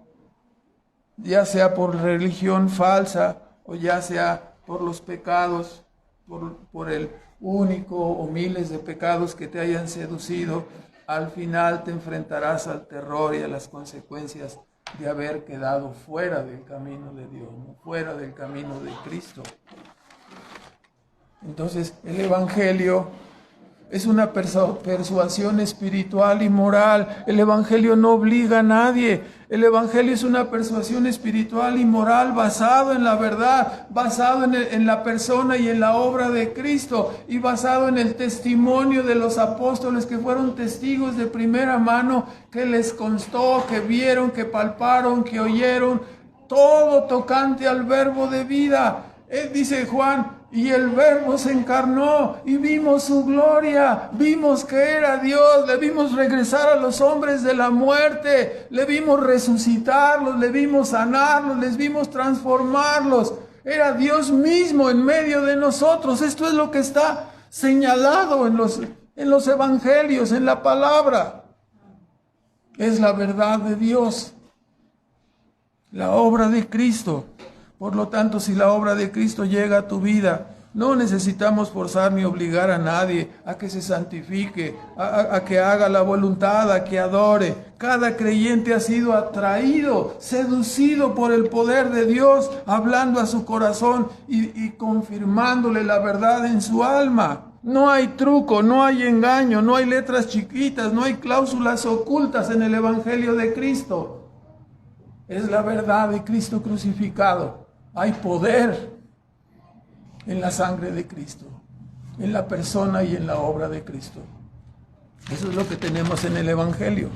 ya sea por religión falsa o ya sea por los pecados, por el único o miles de pecados que te hayan seducido, al final te enfrentarás al terror y a las consecuencias de haber quedado fuera del camino de Dios, ¿no? Fuera del camino de Cristo. Entonces, el Evangelio es una persuasión espiritual y moral. El Evangelio no obliga a nadie. El Evangelio es una persuasión espiritual y moral basado en la verdad, basado en la persona y en la obra de Cristo y basado en el testimonio de los apóstoles que fueron testigos de primera mano, que les constó, que vieron, que palparon, que oyeron, todo tocante al verbo de vida. Dice Juan, y el verbo se encarnó y vimos su gloria, vimos que era Dios, le vimos regresar a los hombres de la muerte, le vimos resucitarlos, le vimos sanarlos, les vimos transformarlos. Era Dios mismo en medio de nosotros. Esto es lo que está señalado en los evangelios, en la palabra. Es la verdad de Dios, la obra de Cristo. Por lo tanto, si la obra de Cristo llega a tu vida, no necesitamos forzar ni obligar a nadie a que se santifique, a que haga la voluntad, a que adore. Cada creyente ha sido atraído, seducido por el poder de Dios, hablando a su corazón y confirmándole la verdad en su alma. No hay truco, no hay engaño, no hay letras chiquitas, no hay cláusulas ocultas en el Evangelio de Cristo. Es la verdad de Cristo crucificado. Hay poder en la sangre de Cristo, en la persona y en la obra de Cristo. Eso es lo que tenemos en el Evangelio.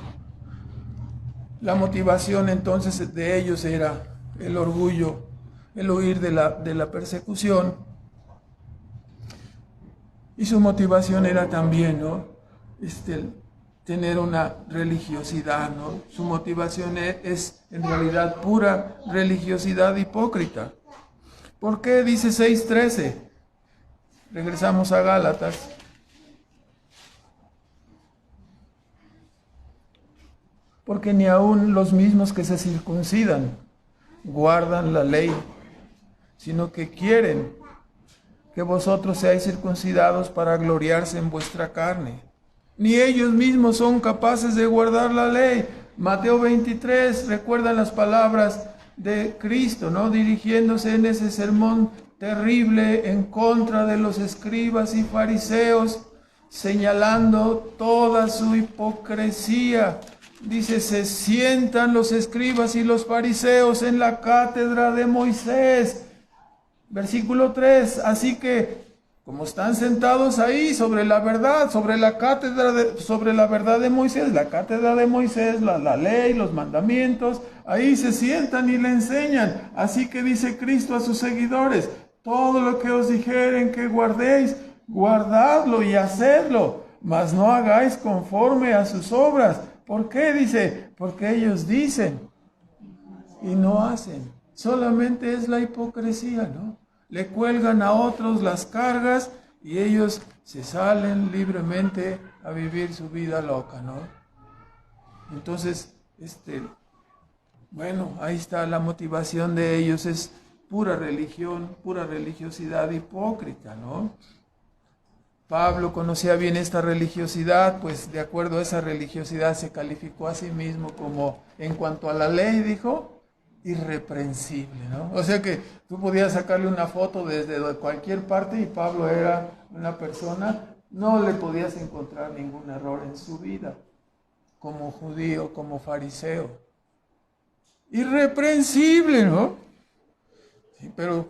La motivación entonces de ellos era el orgullo, el huir de la persecución. Y su motivación era también, ¿no? Tener una religiosidad, ¿no? Su motivación es en realidad pura religiosidad hipócrita. ¿Por qué? Dice 6:13. Regresamos a Gálatas. Porque ni aun los mismos que se circuncidan guardan la ley, sino que quieren que vosotros seáis circuncidados para gloriarse en vuestra carne. Ni ellos mismos son capaces de guardar la ley. Mateo 23, recuerdan las palabras de Cristo, ¿no? Dirigiéndose en ese sermón terrible en contra de los escribas y fariseos, señalando toda su hipocresía. Dice, se sientan los escribas y los fariseos en la cátedra de Moisés. Versículo 3, así que como están sentados ahí sobre la verdad, sobre la cátedra, sobre la verdad de Moisés, la cátedra de Moisés, la ley, los mandamientos, ahí se sientan y le enseñan. Así que dice Cristo a sus seguidores, todo lo que os dijeren que guardéis, guardadlo y hacedlo, mas no hagáis conforme a sus obras. ¿Por qué? Dice, porque ellos dicen y no hacen. Solamente es la hipocresía, ¿no? Le cuelgan a otros las cargas y ellos se salen libremente a vivir su vida loca, ¿no? Entonces, bueno, ahí está la motivación de ellos, es pura religión, pura religiosidad hipócrita, ¿no? Pablo conocía bien esta religiosidad, pues de acuerdo a esa religiosidad se calificó a sí mismo como, en cuanto a la ley, dijo, irreprensible, ¿no? O sea que tú podías sacarle una foto desde cualquier parte y Pablo era una persona, no le podías encontrar ningún error en su vida, como judío, como fariseo. Irreprensible, ¿no? Sí, pero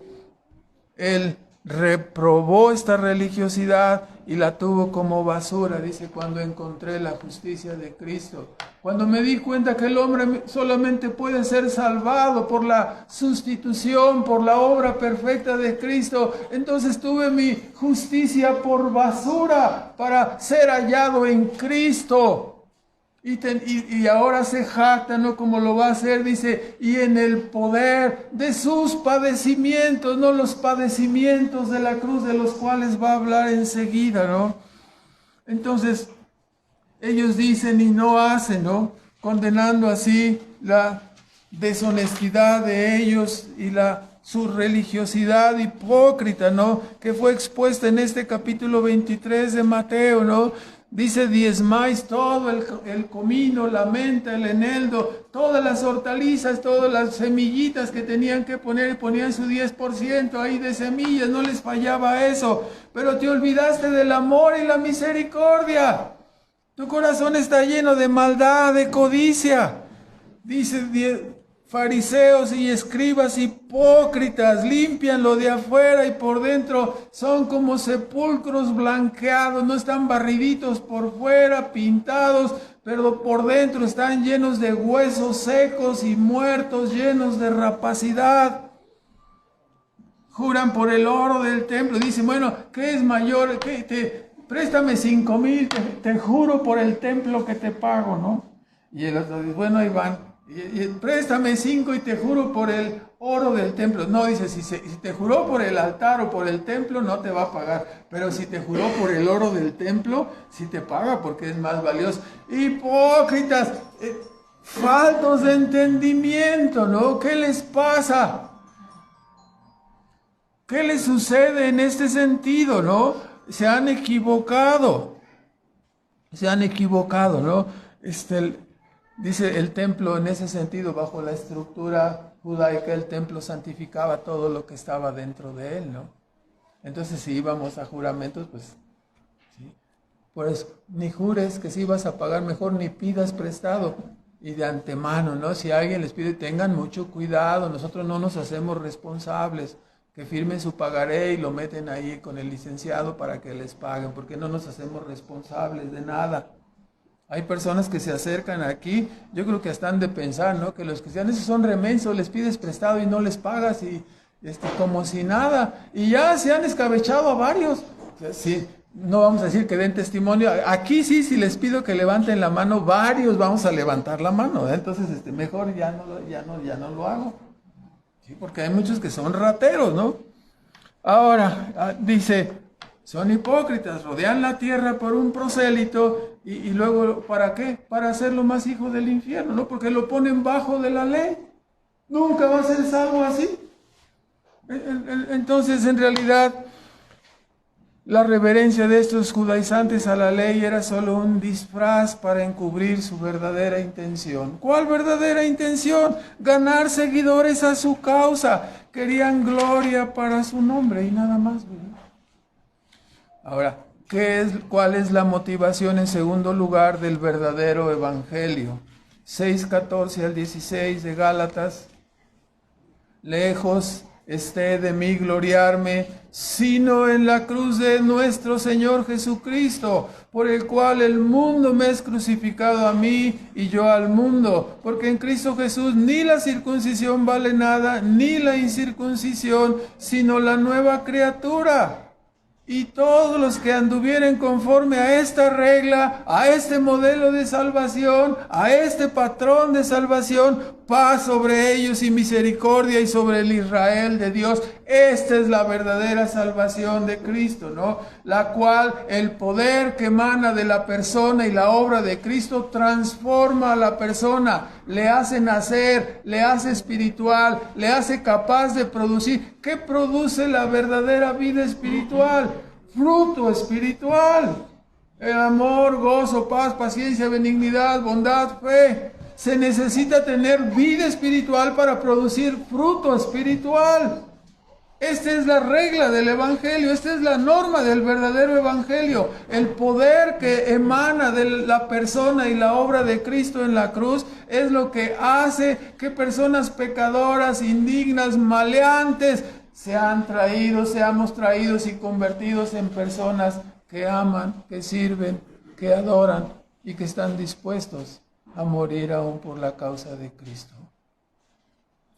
él reprobó esta religiosidad y la tuvo como basura, dice, cuando encontré la justicia de Cristo. Cuando me di cuenta que el hombre solamente puede ser salvado por la sustitución, por la obra perfecta de Cristo, entonces tuve mi justicia por basura para ser hallado en Cristo. Y ahora se jacta, ¿no? Como lo va a hacer, dice, y en el poder de sus padecimientos, no los padecimientos de la cruz, de los cuales va a hablar enseguida, ¿no? Entonces, ellos dicen y no hacen, ¿no? Condenando así la deshonestidad de ellos y su religiosidad hipócrita, ¿no? Que fue expuesta en este capítulo 23 de Mateo, ¿no? Dice, diezmáis todo el comino, la menta, el eneldo, todas las hortalizas, todas las semillitas que tenían que poner, ponían su 10% ahí de semillas, no les fallaba eso. Pero te olvidaste del amor y la misericordia. Tu corazón está lleno de maldad, de codicia. Dice, fariseos y escribas hipócritas, limpian lo de afuera y por dentro son como sepulcros blanqueados, no están barriditos por fuera, pintados, pero por dentro están llenos de huesos secos y muertos, llenos de rapacidad. Juran por el oro del templo, dicen, bueno, ¿qué es mayor? Préstame 5,000, te juro por el templo que te pago, ¿no? Y el otro dice, bueno, ahí van. Y préstame 5 y te juro por el oro del templo. No, dice, si te juró por el altar o por el templo, no te va a pagar. Pero si te juró por el oro del templo, sí te paga porque es más valioso. Hipócritas, faltos de entendimiento, ¿no? ¿Qué les pasa? ¿Qué les sucede en este sentido, no? Se han equivocado, ¿no? Dice el templo en ese sentido, bajo la estructura judaica, el templo santificaba todo lo que estaba dentro de él, ¿no? Entonces si íbamos a juramentos, pues, ¿sí? Por eso, ni jures que si vas a pagar, mejor ni pidas prestado y de antemano, ¿no? Si alguien les pide, tengan mucho cuidado, nosotros no nos hacemos responsables, que firmen su pagaré y lo meten ahí con el licenciado para que les paguen, porque no nos hacemos responsables de nada. Hay personas que se acercan aquí, yo creo que están de pensar, ¿no? Que los cristianos son remensos, les pides prestado y no les pagas y como si nada. Y ya se han escabechado a varios. O sea, sí, no vamos a decir que den testimonio. Aquí sí, si les pido que levanten la mano, varios vamos a levantar la mano, ¿eh? Entonces, mejor ya no lo hago. Sí, porque hay muchos que son rateros, ¿no? Ahora, dice, son hipócritas, rodean la tierra por un prosélito y luego, ¿para qué? Para hacerlo más hijo del infierno, ¿no? Porque lo ponen bajo de la ley. Nunca va a ser salvo así. Entonces, en realidad, la reverencia de estos judaizantes a la ley era solo un disfraz para encubrir su verdadera intención. ¿Cuál verdadera intención? Ganar seguidores a su causa. Querían gloria para su nombre y nada más, ¿verdad? Ahora, ¿cuál es la motivación en segundo lugar del verdadero evangelio? 6:14 al 16 de Gálatas. Lejos esté de mí gloriarme, sino en la cruz de nuestro Señor Jesucristo, por el cual el mundo me es crucificado a mí y yo al mundo, porque en Cristo Jesús ni la circuncisión vale nada, ni la incircuncisión, sino la nueva criatura. Y todos los que anduvieren conforme a esta regla, a este modelo de salvación, a este patrón de salvación, paz sobre ellos y misericordia y sobre el Israel de Dios. Esta es la verdadera salvación de Cristo, ¿no? La cual el poder que emana de la persona y la obra de Cristo transforma a la persona, le hace nacer, le hace espiritual, le hace capaz de producir. ¿Qué produce la verdadera vida espiritual? Fruto espiritual. El amor, gozo, paz, paciencia, benignidad, bondad, fe. Se necesita tener vida espiritual para producir fruto espiritual. Esta es la regla del Evangelio, esta es la norma del verdadero Evangelio. El poder que emana de la persona y la obra de Cristo en la cruz es lo que hace que personas pecadoras, indignas, maleantes, seamos traídos y convertidos en personas que aman, que sirven, que adoran y que están dispuestos a morir aún por la causa de Cristo.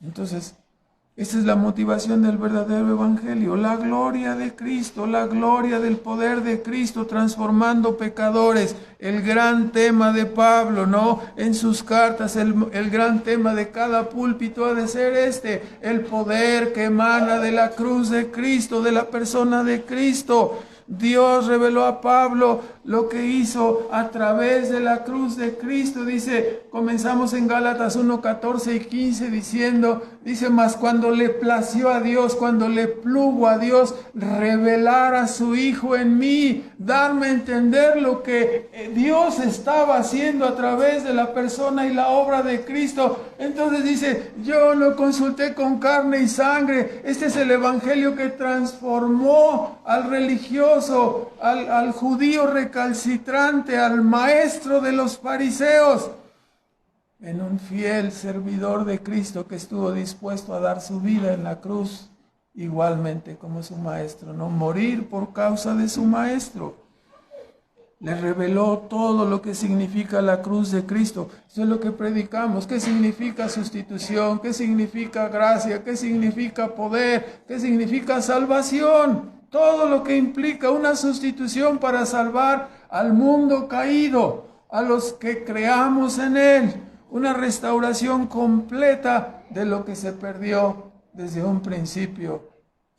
Entonces, esa es la motivación del verdadero Evangelio, la gloria de Cristo, la gloria del poder de Cristo transformando pecadores. El gran tema de Pablo, ¿no? En sus cartas, el gran tema de cada púlpito ha de ser el poder que emana de la cruz de Cristo, de la persona de Cristo. Dios reveló a Pablo lo que hizo a través de la cruz de Cristo. Dice, comenzamos en Gálatas 1, 14 y 15 dice, mas cuando le plació a Dios, cuando le plugo a Dios revelar a su Hijo en mí, darme a entender lo que Dios estaba haciendo a través de la persona y la obra de Cristo. Entonces dice, yo no consulté con carne y sangre. Este es el Evangelio que transformó al religioso, al judío recalcitrante, al maestro de los fariseos, en un fiel servidor de Cristo que estuvo dispuesto a dar su vida en la cruz, igualmente como su maestro, no morir por causa de su maestro. Le reveló todo lo que significa la cruz de Cristo. Eso es lo que predicamos. ¿Qué significa sustitución? ¿Qué significa gracia? ¿Qué significa poder? ¿Qué significa salvación? Todo lo que implica una sustitución para salvar al mundo caído, a los que creamos en él. Una restauración completa de lo que se perdió desde un principio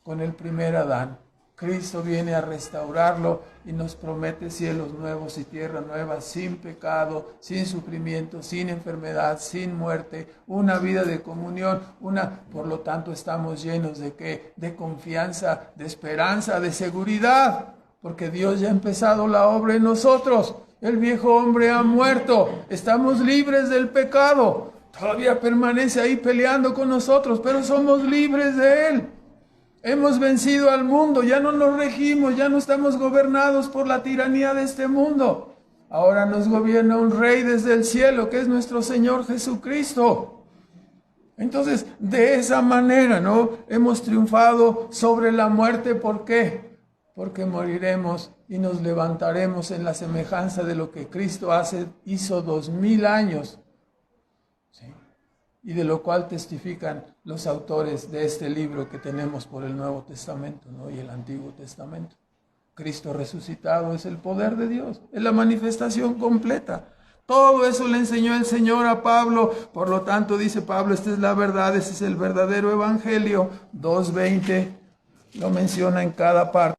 con el primer Adán. Cristo viene a restaurarlo y nos promete cielos nuevos y tierra nueva, sin pecado, sin sufrimiento, sin enfermedad, sin muerte, una vida de comunión, por lo tanto estamos llenos de ¿qué? De confianza, de esperanza, de seguridad, porque Dios ya ha empezado la obra en nosotros. El viejo hombre ha muerto, estamos libres del pecado, todavía permanece ahí peleando con nosotros, pero somos libres de él. Hemos vencido al mundo, ya no nos regimos, ya no estamos gobernados por la tiranía de este mundo. Ahora nos gobierna un rey desde el cielo, que es nuestro Señor Jesucristo. Entonces, de esa manera, ¿no? Hemos triunfado sobre la muerte. ¿Por qué? Porque moriremos y nos levantaremos en la semejanza de lo que Cristo hizo 2000 años. ¿Sí? Y de lo cual testifican los autores de este libro que tenemos por el Nuevo Testamento, ¿no? Y el Antiguo Testamento. Cristo resucitado es el poder de Dios, es la manifestación completa. Todo eso le enseñó el Señor a Pablo. Por lo tanto, dice Pablo, esta es la verdad, este es el verdadero evangelio. 2:20 lo menciona en cada parte.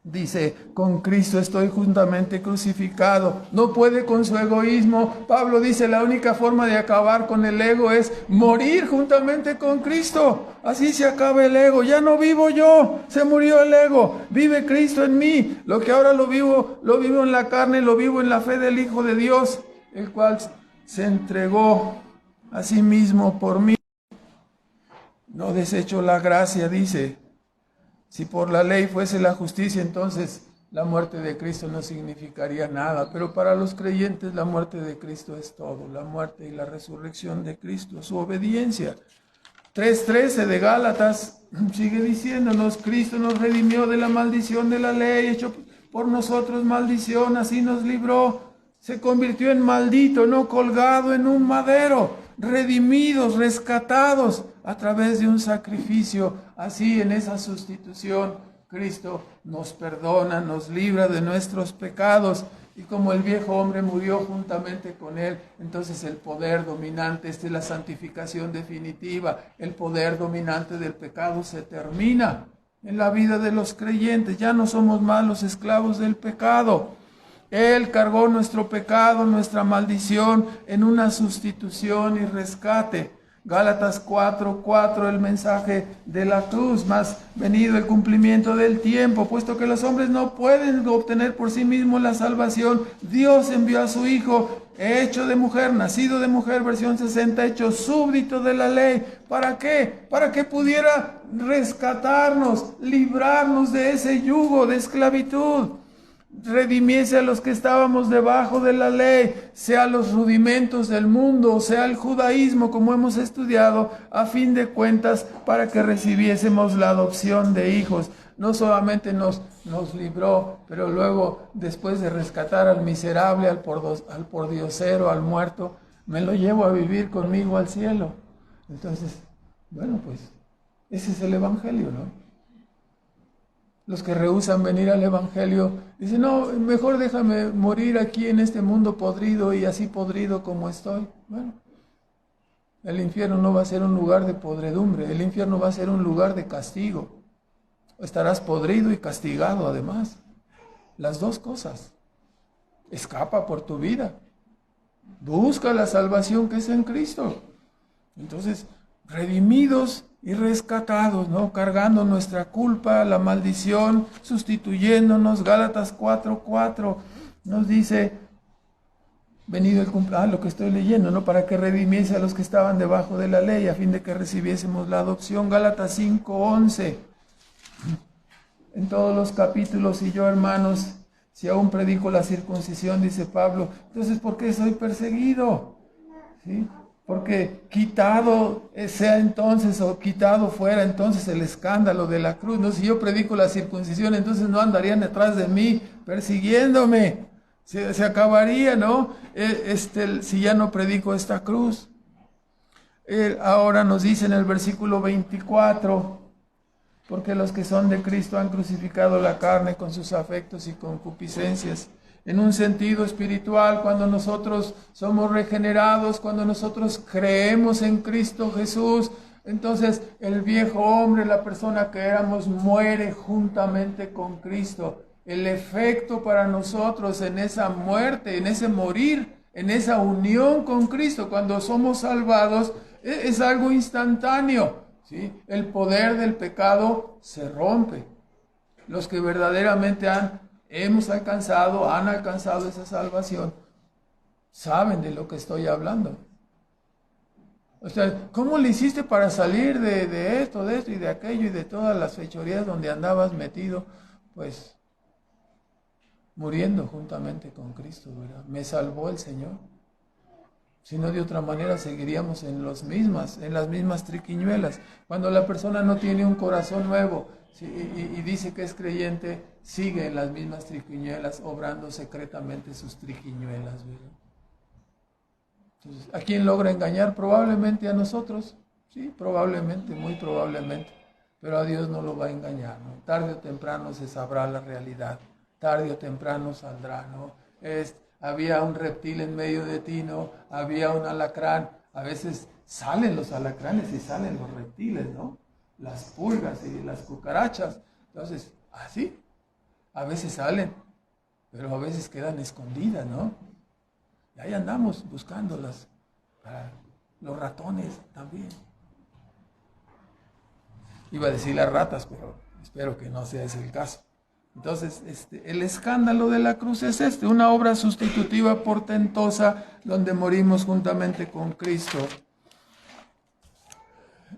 Dice, con Cristo estoy juntamente crucificado. No puede con su egoísmo. Pablo dice, la única forma de acabar con el ego es morir juntamente con Cristo. Así se acaba el ego. Ya no vivo yo, se murió el ego. Vive Cristo en mí. Lo que ahora lo vivo en la carne, lo vivo en la fe del Hijo de Dios, el cual se entregó a sí mismo por mí. No desecho la gracia, dice. Si por la ley fuese la justicia, entonces la muerte de Cristo no significaría nada. Pero para los creyentes la muerte de Cristo es todo. La muerte y la resurrección de Cristo, su obediencia. 3:13 de Gálatas sigue diciéndonos, Cristo nos redimió de la maldición de la ley, hecho por nosotros maldición, así nos libró. Se convirtió en maldito, no colgado en un madero, redimidos, rescatados a través de un sacrificio. Así en esa sustitución Cristo nos perdona, nos libra de nuestros pecados. Y como el viejo hombre murió juntamente con él, entonces el poder dominante, esta es la santificación definitiva, el poder dominante del pecado se termina en la vida de los creyentes. Ya no somos más los esclavos del pecado. Él cargó nuestro pecado, nuestra maldición, en una sustitución y rescate. Gálatas 4:4, el mensaje de la cruz, más venido el cumplimiento del tiempo, puesto que los hombres no pueden obtener por sí mismos la salvación, Dios envió a su Hijo, hecho de mujer, nacido de mujer, versión 60, hecho súbdito de la ley. ¿Para qué? Para que pudiera rescatarnos, librarnos de ese yugo de esclavitud. Redimiese a los que estábamos debajo de la ley, sea los rudimentos del mundo, sea el judaísmo, como hemos estudiado, a fin de cuentas, para que recibiésemos la adopción de hijos. No solamente nos libró, pero luego, después de rescatar al miserable, al pordiosero, al muerto, me lo llevo a vivir conmigo al cielo. Entonces, bueno, pues, ese es el evangelio, ¿no? Los que rehúsan venir al evangelio dicen, no, mejor déjame morir aquí en este mundo podrido y así podrido como estoy. Bueno, el infierno no va a ser un lugar de podredumbre, el infierno va a ser un lugar de castigo. Estarás podrido y castigado además. Las dos cosas. Escapa por tu vida. Busca la salvación que es en Cristo. Entonces, redimidos y rescatados, ¿no? Cargando nuestra culpa, la maldición, sustituyéndonos. Gálatas 4:4 nos dice, venido el lo que estoy leyendo, ¿no? Para que redimiese a los que estaban debajo de la ley, a fin de que recibiésemos la adopción. Gálatas 5:11. En todos los capítulos, y yo, hermanos, si aún predico la circuncisión, dice Pablo, entonces, ¿por qué soy perseguido? ¿Sí? Porque quitado sea entonces, o quitado fuera entonces el escándalo de la cruz. No, si yo predico la circuncisión, entonces no andarían detrás de mí persiguiéndome. Se acabaría, ¿no? Si ya no predico esta cruz. Ahora nos dice en el versículo 24, porque los que son de Cristo han crucificado la carne con sus afectos y concupiscencias. En un sentido espiritual, cuando nosotros somos regenerados, cuando nosotros creemos en Cristo Jesús, entonces el viejo hombre, la persona que éramos, muere juntamente con Cristo. El efecto para nosotros en esa muerte, en ese morir, en esa unión con Cristo, cuando somos salvados, es algo instantáneo, ¿sí? El poder del pecado se rompe. Los que verdaderamente han alcanzado esa salvación, saben de lo que estoy hablando. O sea, ¿cómo le hiciste para salir de esto y de aquello y de todas las fechorías donde andabas metido? Pues, muriendo juntamente con Cristo, ¿verdad? Me salvó el Señor. Si no, de otra manera seguiríamos en las mismas triquiñuelas. Cuando la persona no tiene un corazón nuevo, sí, y dice que es creyente, sigue en las mismas triquiñuelas, obrando secretamente sus triquiñuelas, ¿verdad? Entonces, ¿a quién logra engañar? Probablemente a nosotros, sí, probablemente, muy probablemente, pero a Dios no lo va a engañar, ¿no? Tarde o temprano se sabrá la realidad, tarde o temprano saldrá, ¿no? Había un reptil en medio de ti, ¿no? Había un alacrán. A veces salen los alacranes y salen los reptiles, ¿no? Las pulgas y las cucarachas. Entonces, así, a veces salen, pero a veces quedan escondidas, ¿no? Y ahí andamos buscándolas. Para los ratones también. Iba a decir las ratas, pero espero que no sea ese el caso. Entonces, el escándalo de la cruz es una obra sustitutiva portentosa donde morimos juntamente con Cristo.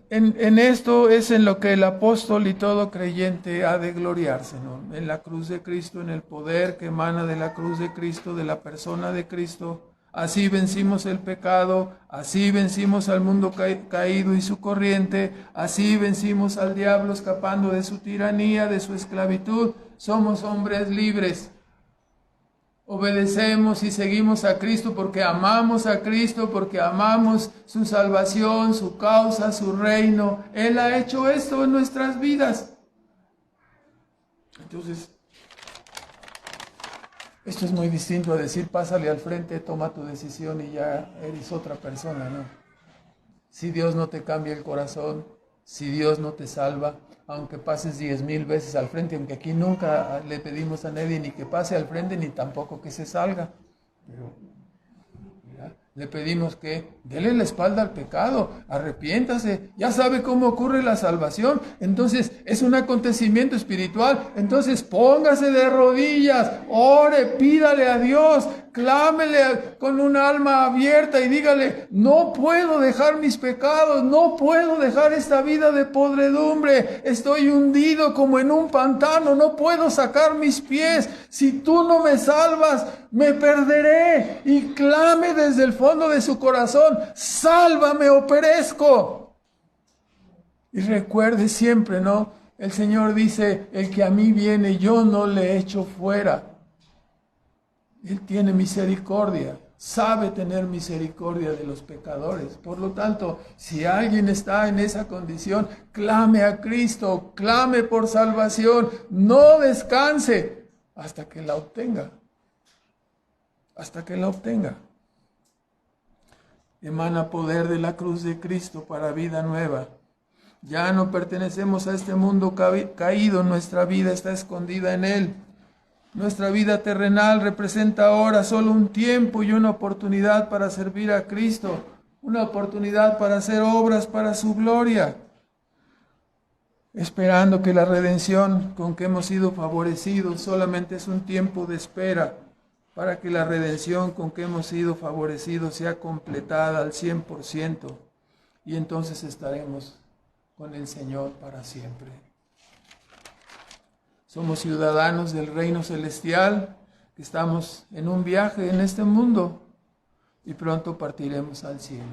En esto es en lo que el apóstol y todo creyente ha de gloriarse, ¿no? En la cruz de Cristo, en el poder que emana de la cruz de Cristo, de la persona de Cristo. Así vencimos el pecado, así vencimos al mundo caído y su corriente, así vencimos al diablo escapando de su tiranía, de su esclavitud. Somos hombres libres. Obedecemos y seguimos a Cristo porque amamos a Cristo, porque amamos su salvación, su causa, su reino. Él ha hecho esto en nuestras vidas. Entonces, esto es muy distinto a decir, pásale al frente, toma tu decisión y ya eres otra persona, ¿no? Si Dios no te cambia el corazón, si Dios no te salva, aunque pases 10,000 veces al frente, aunque aquí nunca le pedimos a nadie ni que pase al frente, ni tampoco que se salga, pero ¿ya? Le pedimos que dele la espalda al pecado, arrepiéntase, ya sabe cómo ocurre la salvación, entonces es un acontecimiento espiritual, entonces póngase de rodillas, ore, pídale a Dios, clámele con un alma abierta y dígale, no puedo dejar mis pecados, no puedo dejar esta vida de podredumbre, estoy hundido como en un pantano, no puedo sacar mis pies, si tú no me salvas, me perderé, y clame desde el fondo de su corazón, sálvame o perezco. Y recuerde siempre, ¿no? El Señor dice, el que a mí viene, yo no le echo fuera. Él tiene misericordia, sabe tener misericordia de los pecadores. Por lo tanto, si alguien está en esa condición, clame a Cristo, clame por salvación, no descanse hasta que la obtenga. Hasta que la obtenga. Emana poder de la cruz de Cristo para vida nueva. Ya no pertenecemos a este mundo caído, nuestra vida está escondida en Él. Nuestra vida terrenal representa ahora solo un tiempo y una oportunidad para servir a Cristo, una oportunidad para hacer obras para su gloria, esperando que la redención con que hemos sido favorecidos solamente es un tiempo de espera, para que la redención con que hemos sido favorecidos sea completada al 100%, y entonces estaremos con el Señor para siempre. Somos ciudadanos del reino celestial, que estamos en un viaje en este mundo y pronto partiremos al cielo.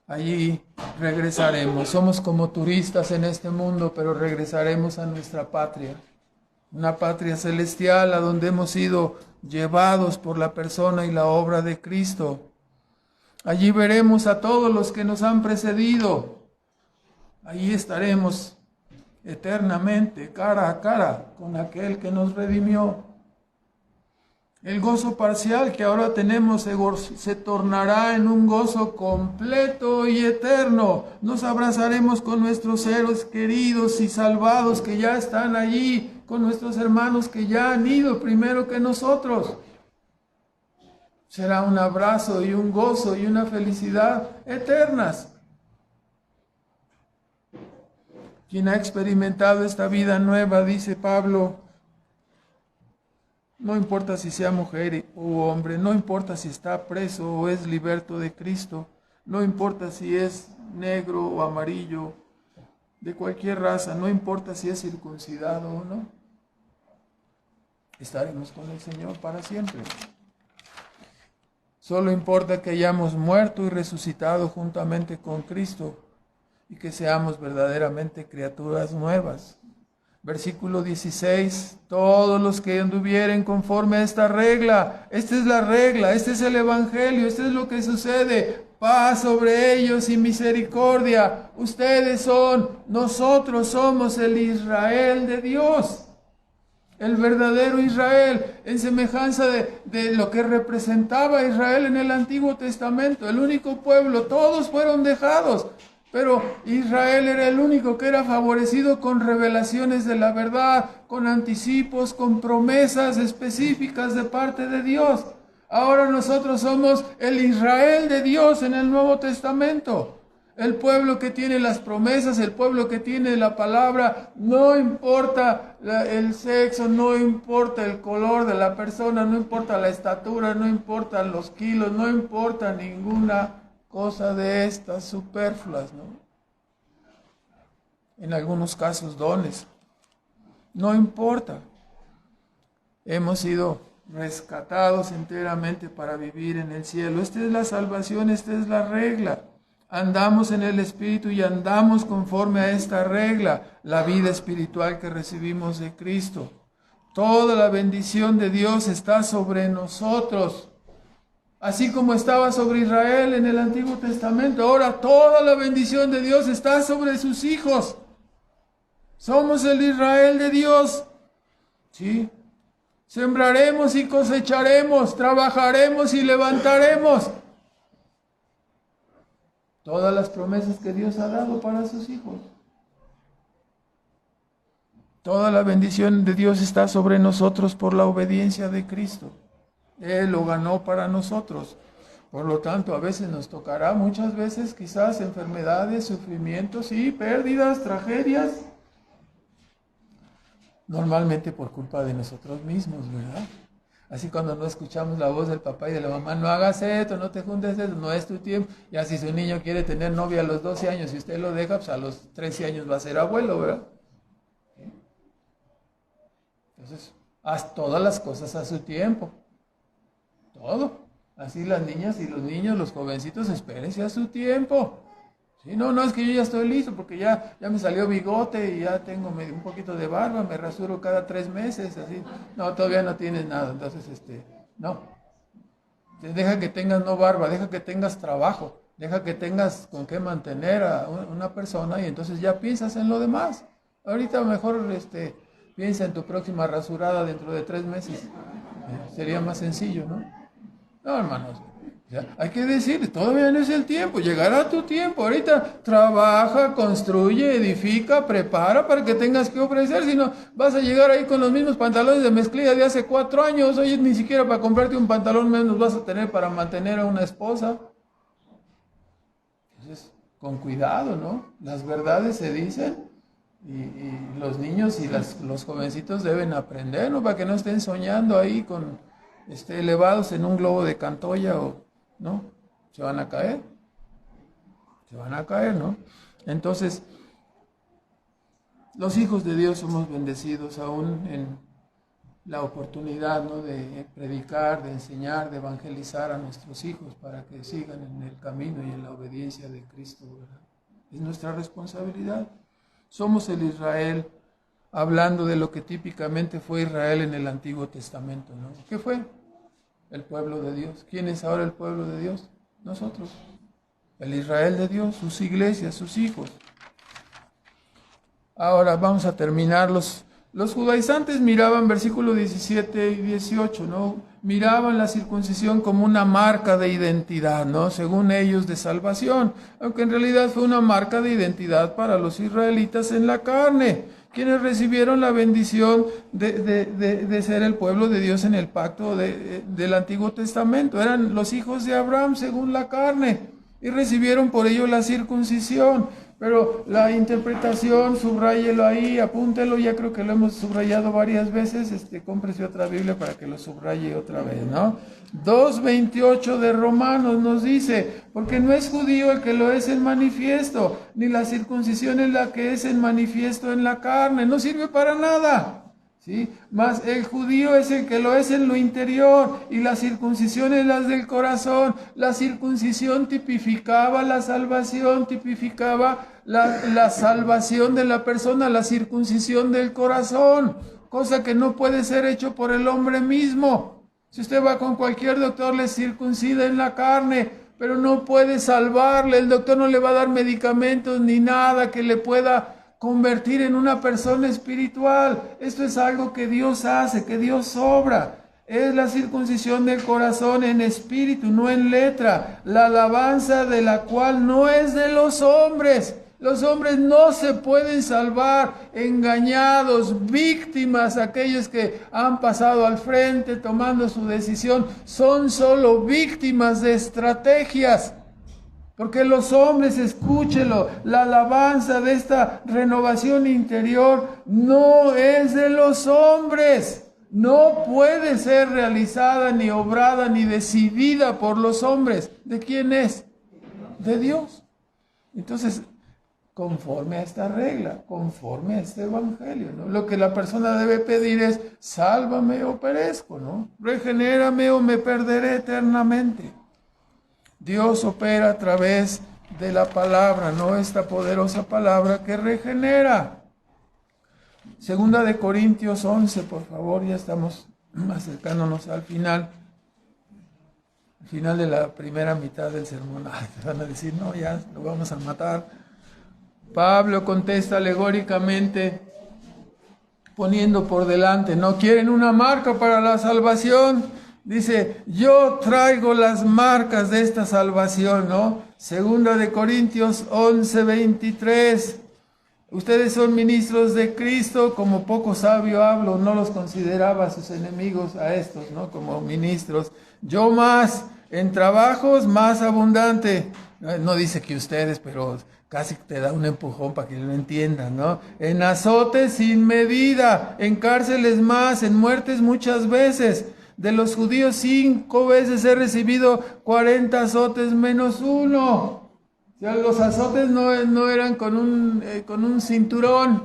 Allí regresaremos. Somos como turistas en este mundo, pero regresaremos a nuestra patria. Una patria celestial a donde hemos sido llevados por la persona y la obra de Cristo. Allí veremos a todos los que nos han precedido. Allí estaremos eternamente, cara a cara, con aquel que nos redimió. El gozo parcial que ahora tenemos se tornará en un gozo completo y eterno. Nos abrazaremos con nuestros seres queridos y salvados que ya están allí, con nuestros hermanos que ya han ido primero que nosotros. Será un abrazo y un gozo y una felicidad eternas. Quien ha experimentado esta vida nueva, dice Pablo, no importa si sea mujer u hombre, no importa si está preso o es liberto de Cristo, no importa si es negro o amarillo, de cualquier raza, no importa si es circuncidado o no, estaremos con el Señor para siempre. Solo importa que hayamos muerto y resucitado juntamente con Cristo, y que seamos verdaderamente criaturas nuevas. Versículo 16, todos los que anduvieren conforme a esta regla, esta es la regla, este es el evangelio, este es lo que sucede, paz sobre ellos y misericordia. Nosotros somos el Israel de Dios, el verdadero Israel, en semejanza de lo que representaba Israel en el Antiguo Testamento, el único pueblo, todos fueron dejados. Pero Israel era el único que era favorecido con revelaciones de la verdad, con anticipos, con promesas específicas de parte de Dios. Ahora nosotros somos el Israel de Dios en el Nuevo Testamento. El pueblo que tiene las promesas, el pueblo que tiene la palabra, no importa el sexo, no importa el color de la persona, no importa la estatura, no importan los kilos, no importa ninguna cosa de estas superfluas, ¿no? En algunos casos dones. No importa. Hemos sido rescatados enteramente para vivir en el cielo. Esta es la salvación, esta es la regla. Andamos en el Espíritu y andamos conforme a esta regla, la vida espiritual que recibimos de Cristo. Toda la bendición de Dios está sobre nosotros. Así como estaba sobre Israel en el Antiguo Testamento, ahora toda la bendición de Dios está sobre sus hijos. Somos el Israel de Dios. ¿Sí? Sembraremos y cosecharemos, trabajaremos y levantaremos. Todas las promesas que Dios ha dado para sus hijos. Toda la bendición de Dios está sobre nosotros por la obediencia de Cristo. Él lo ganó para nosotros. Por lo tanto, a veces nos tocará, muchas veces quizás enfermedades, sufrimientos y pérdidas, tragedias. Normalmente por culpa de nosotros mismos, ¿verdad? Así cuando no escuchamos la voz del papá y de la mamá, no hagas esto, no te juntes esto, no es tu tiempo. Ya si su niño quiere tener novia a los 12 años y usted lo deja, pues a los 13 años va a ser abuelo, ¿verdad? Entonces, haz todas las cosas a su tiempo. Todo. Así las niñas y los niños, los jovencitos, espérense a su tiempo. Sí, no, es que yo ya estoy listo porque ya me salió bigote y ya tengo un poquito de barba, me rasuro cada 3 meses, así. No, todavía no tienes nada, entonces, no. Deja que tengas no barba, deja que tengas trabajo, deja que tengas con qué mantener a una persona y entonces ya piensas en lo demás. Ahorita mejor, piensa en tu próxima rasurada dentro de 3 meses. Sería más sencillo, ¿no? No, hermanos. Hay que decir, todavía no es el tiempo, llegará tu tiempo. Ahorita trabaja, construye, edifica, prepara para que tengas que ofrecer. Si no, vas a llegar ahí con los mismos pantalones de mezclilla de hace 4 años. Oye, ni siquiera para comprarte un pantalón menos vas a tener para mantener a una esposa. Entonces, con cuidado, ¿no? Las verdades se dicen y los niños y los jovencitos deben aprender, ¿no? Para que no estén soñando ahí con elevados en un globo de Cantoya o, ¿no? Se van a caer, ¿no? Entonces, los hijos de Dios somos bendecidos aún en la oportunidad, ¿no? De predicar, de enseñar, de evangelizar a nuestros hijos para que sigan en el camino y en la obediencia de Cristo, ¿verdad? Es nuestra responsabilidad. Somos el Israel, hablando de lo que típicamente fue Israel en el Antiguo Testamento, ¿no? ¿Qué fue? El pueblo de Dios. ¿Quién es ahora el pueblo de Dios? Nosotros. El Israel de Dios, sus iglesias, sus hijos. Ahora vamos a terminar. Los judaizantes miraban, versículo 17 y 18, ¿no? Miraban la circuncisión como una marca de identidad, ¿no? Según ellos, de salvación, aunque en realidad fue una marca de identidad para los israelitas en la carne, quienes recibieron la bendición de ser el pueblo de Dios en el pacto del Antiguo Testamento. Eran los hijos de Abraham según la carne y recibieron por ello la circuncisión. Pero la interpretación, subráyelo ahí, apúntelo, ya creo que lo hemos subrayado varias veces, cómprese otra Biblia para que lo subraye otra vez, ¿no? 2:28 de Romanos nos dice, porque no es judío el que lo es en manifiesto, ni la circuncisión es la que es en manifiesto en la carne, no sirve para nada. ¿Sí? Mas el judío es el que lo es en lo interior y la circuncisión es la del corazón. La circuncisión tipificaba la salvación, tipificaba la salvación de la persona, la circuncisión del corazón, cosa que no puede ser hecho por el hombre mismo. Si usted va con cualquier doctor, le circuncida en la carne, pero no puede salvarle. El doctor no le va a dar medicamentos ni nada que le pueda convertir en una persona espiritual. Esto es algo que Dios hace, que Dios obra. Es la circuncisión del corazón en espíritu, no en letra. La alabanza de la cual no es de los hombres. Los hombres no se pueden salvar, engañados, víctimas, aquellos que han pasado al frente tomando su decisión, son solo víctimas de estrategias. Porque los hombres, escúchelo, la alabanza de esta renovación interior no es de los hombres. No puede ser realizada, ni obrada, ni decidida por los hombres. ¿De quién es? De Dios. Entonces, conforme a esta regla, conforme a este evangelio, ¿no? Lo que la persona debe pedir es, sálvame o perezco, ¿no? Regenérame o me perderé eternamente. Dios opera a través de la palabra, ¿no? Esta poderosa palabra que regenera. Segunda de Corintios 11, por favor, ya estamos acercándonos al final de la primera mitad del sermón. Te van a decir, no, ya lo vamos a matar. Pablo contesta alegóricamente poniendo por delante. ¿No quieren una marca para la salvación? Dice, yo traigo las marcas de esta salvación, ¿no? Segunda de Corintios 11:23. Ustedes son ministros de Cristo, como poco sabio hablo, no los consideraba sus enemigos a estos, ¿no? Como ministros. Yo más, en trabajos más abundante. No dice que ustedes, pero casi te da un empujón para que lo entiendan, ¿no? En azotes sin medida, en cárceles más, en muertes muchas veces. De los judíos 5 veces he recibido 40 azotes menos uno. O sea, los azotes no eran con un cinturón,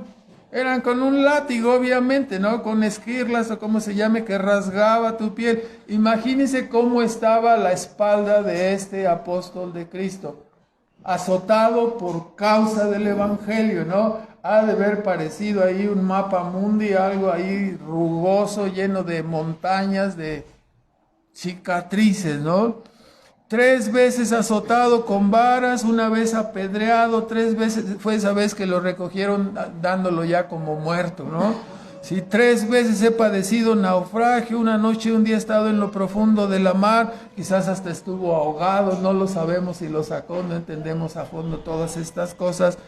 eran con un látigo, obviamente, ¿no? Con esquirlas o como se llame, que rasgaba tu piel. Imagínense cómo estaba la espalda de este apóstol de Cristo, azotado por causa del Evangelio, ¿no? Ha de haber parecido ahí un mapa mundi, algo ahí rugoso, lleno de montañas, de cicatrices, ¿no? 3 veces azotado con varas, 1 vez apedreado, 3 veces, fue esa vez que lo recogieron dándolo ya como muerto, ¿no? Sí, 3 veces he padecido naufragio, 1 noche y 1 día he estado en lo profundo de la mar, quizás hasta estuvo ahogado, no lo sabemos si lo sacó, no entendemos a fondo todas estas cosas.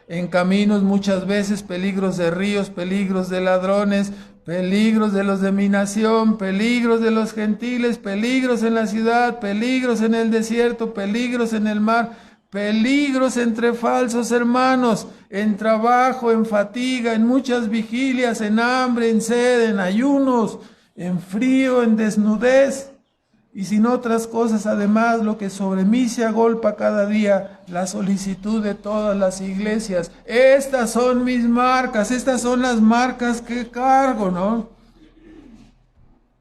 En caminos muchas veces, peligros de ríos, peligros de ladrones, peligros de los de mi nación, peligros de los gentiles, peligros en la ciudad, peligros en el desierto, peligros en el mar, peligros entre falsos hermanos, en trabajo, en fatiga, en muchas vigilias, en hambre, en sed, en ayunos, en frío, en desnudez, y sin otras cosas, además, lo que sobre mí se agolpa cada día, la solicitud de todas las iglesias. Estas son mis marcas, estas son las marcas que cargo, ¿no?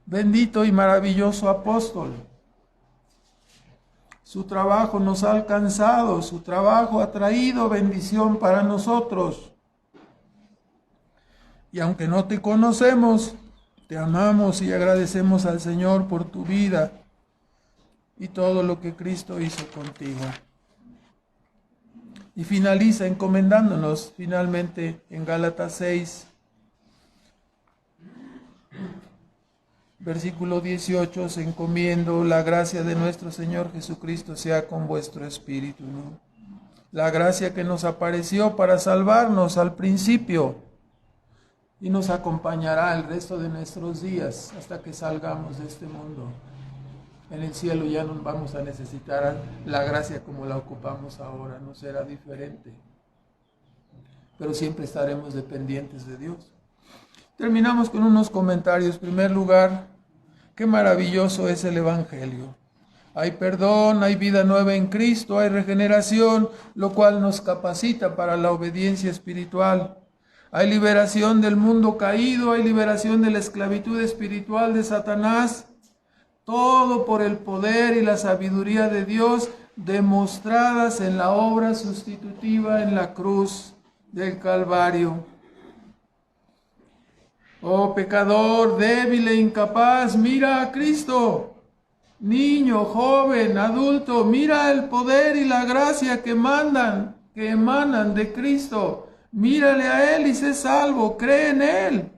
Bendito y maravilloso apóstol. Su trabajo nos ha alcanzado, su trabajo ha traído bendición para nosotros. Y aunque no te conocemos, te amamos y agradecemos al Señor por tu vida y todo lo que Cristo hizo contigo. Y finaliza encomendándonos finalmente en Gálatas 6, versículo 18, os encomiendo la gracia de nuestro Señor Jesucristo sea con vuestro espíritu, ¿no? La gracia que nos apareció para salvarnos al principio y nos acompañará el resto de nuestros días hasta que salgamos de este mundo. En el cielo ya no vamos a necesitar la gracia como la ocupamos ahora, no será diferente. Pero siempre estaremos dependientes de Dios. Terminamos con unos comentarios. En primer lugar, qué maravilloso es el Evangelio. Hay perdón, hay vida nueva en Cristo, hay regeneración, lo cual nos capacita para la obediencia espiritual. Hay liberación del mundo caído, hay liberación de la esclavitud espiritual de Satanás. Todo por el poder y la sabiduría de Dios demostradas en la obra sustitutiva en la cruz del Calvario. Oh pecador, débil e incapaz, mira a Cristo. Niño, joven, adulto, mira el poder y la gracia que emanan de Cristo. Mírale a Él y sé salvo, cree en Él,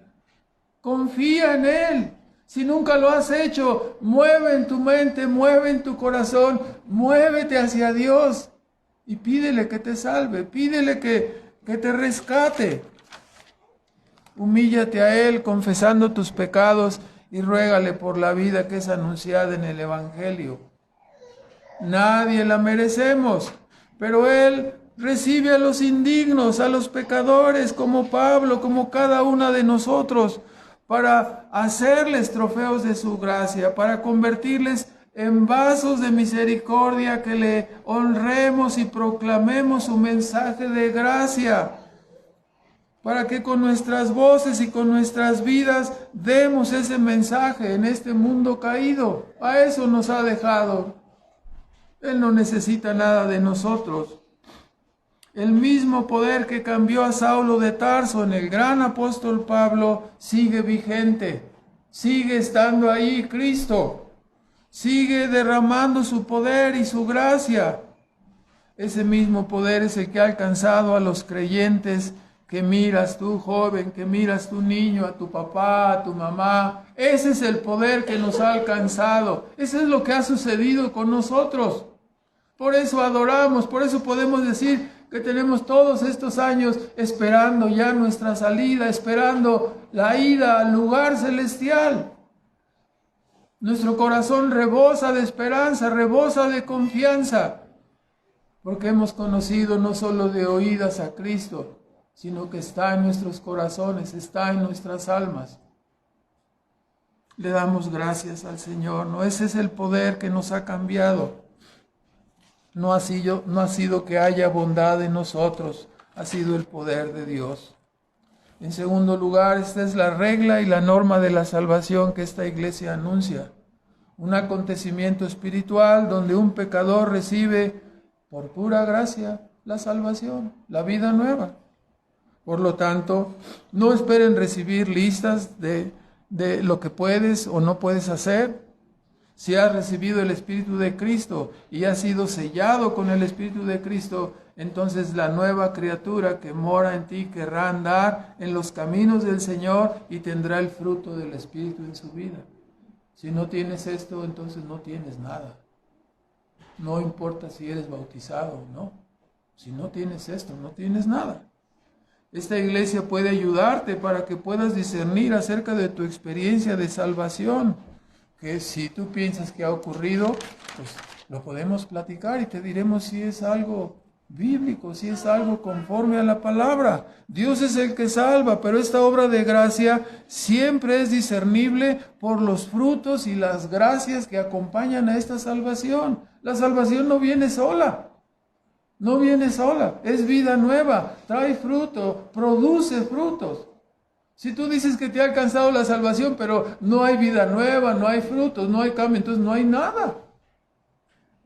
confía en Él. Si nunca lo has hecho, mueve en tu mente, mueve en tu corazón, muévete hacia Dios y pídele que te salve, pídele que te rescate. Humíllate a Él confesando tus pecados y ruégale por la vida que es anunciada en el Evangelio. Nadie la merecemos, pero Él recibe a los indignos, a los pecadores, como Pablo, como cada una de nosotros, para hacerles trofeos de su gracia, para convertirles en vasos de misericordia, que le honremos y proclamemos su mensaje de gracia, para que con nuestras voces y con nuestras vidas demos ese mensaje en este mundo caído. A eso nos ha dejado. Él no necesita nada de nosotros. El mismo poder que cambió a Saulo de Tarso en el gran apóstol Pablo sigue vigente, sigue estando ahí Cristo, sigue derramando su poder y su gracia. Ese mismo poder es el que ha alcanzado a los creyentes que miras tú, joven, que miras tú, niño, a tu papá, a tu mamá. Ese es el poder que nos ha alcanzado. Eso es lo que ha sucedido con nosotros. Por eso adoramos, por eso podemos decir que tenemos todos estos años esperando ya nuestra salida, esperando la ida al lugar celestial. Nuestro corazón rebosa de esperanza, rebosa de confianza, porque hemos conocido no solo de oídas a Cristo, sino que está en nuestros corazones, está en nuestras almas. Le damos gracias al Señor, ¿no? Ese es el poder que nos ha cambiado. No ha sido que haya bondad en nosotros, ha sido el poder de Dios. En segundo lugar, esta es la regla y la norma de la salvación que esta iglesia anuncia. Un acontecimiento espiritual donde un pecador recibe por pura gracia la salvación, la vida nueva. Por lo tanto, no esperen recibir listas de lo que puedes o no puedes hacer. Si has recibido el Espíritu de Cristo y has sido sellado con el Espíritu de Cristo, entonces la nueva criatura que mora en ti querrá andar en los caminos del Señor y tendrá el fruto del Espíritu en su vida. Si no tienes esto, entonces no tienes nada. No importa si eres bautizado o no. Si no tienes esto, no tienes nada. Esta iglesia puede ayudarte para que puedas discernir acerca de tu experiencia de salvación. Que si tú piensas que ha ocurrido, pues lo podemos platicar y te diremos si es algo bíblico, si es algo conforme a la palabra. Dios es el que salva, pero esta obra de gracia siempre es discernible por los frutos y las gracias que acompañan a esta salvación. La salvación no viene sola. No viene sola, es vida nueva, trae fruto, produce frutos. Si tú dices que te ha alcanzado la salvación, pero no hay vida nueva, no hay frutos, no hay cambio, entonces no hay nada.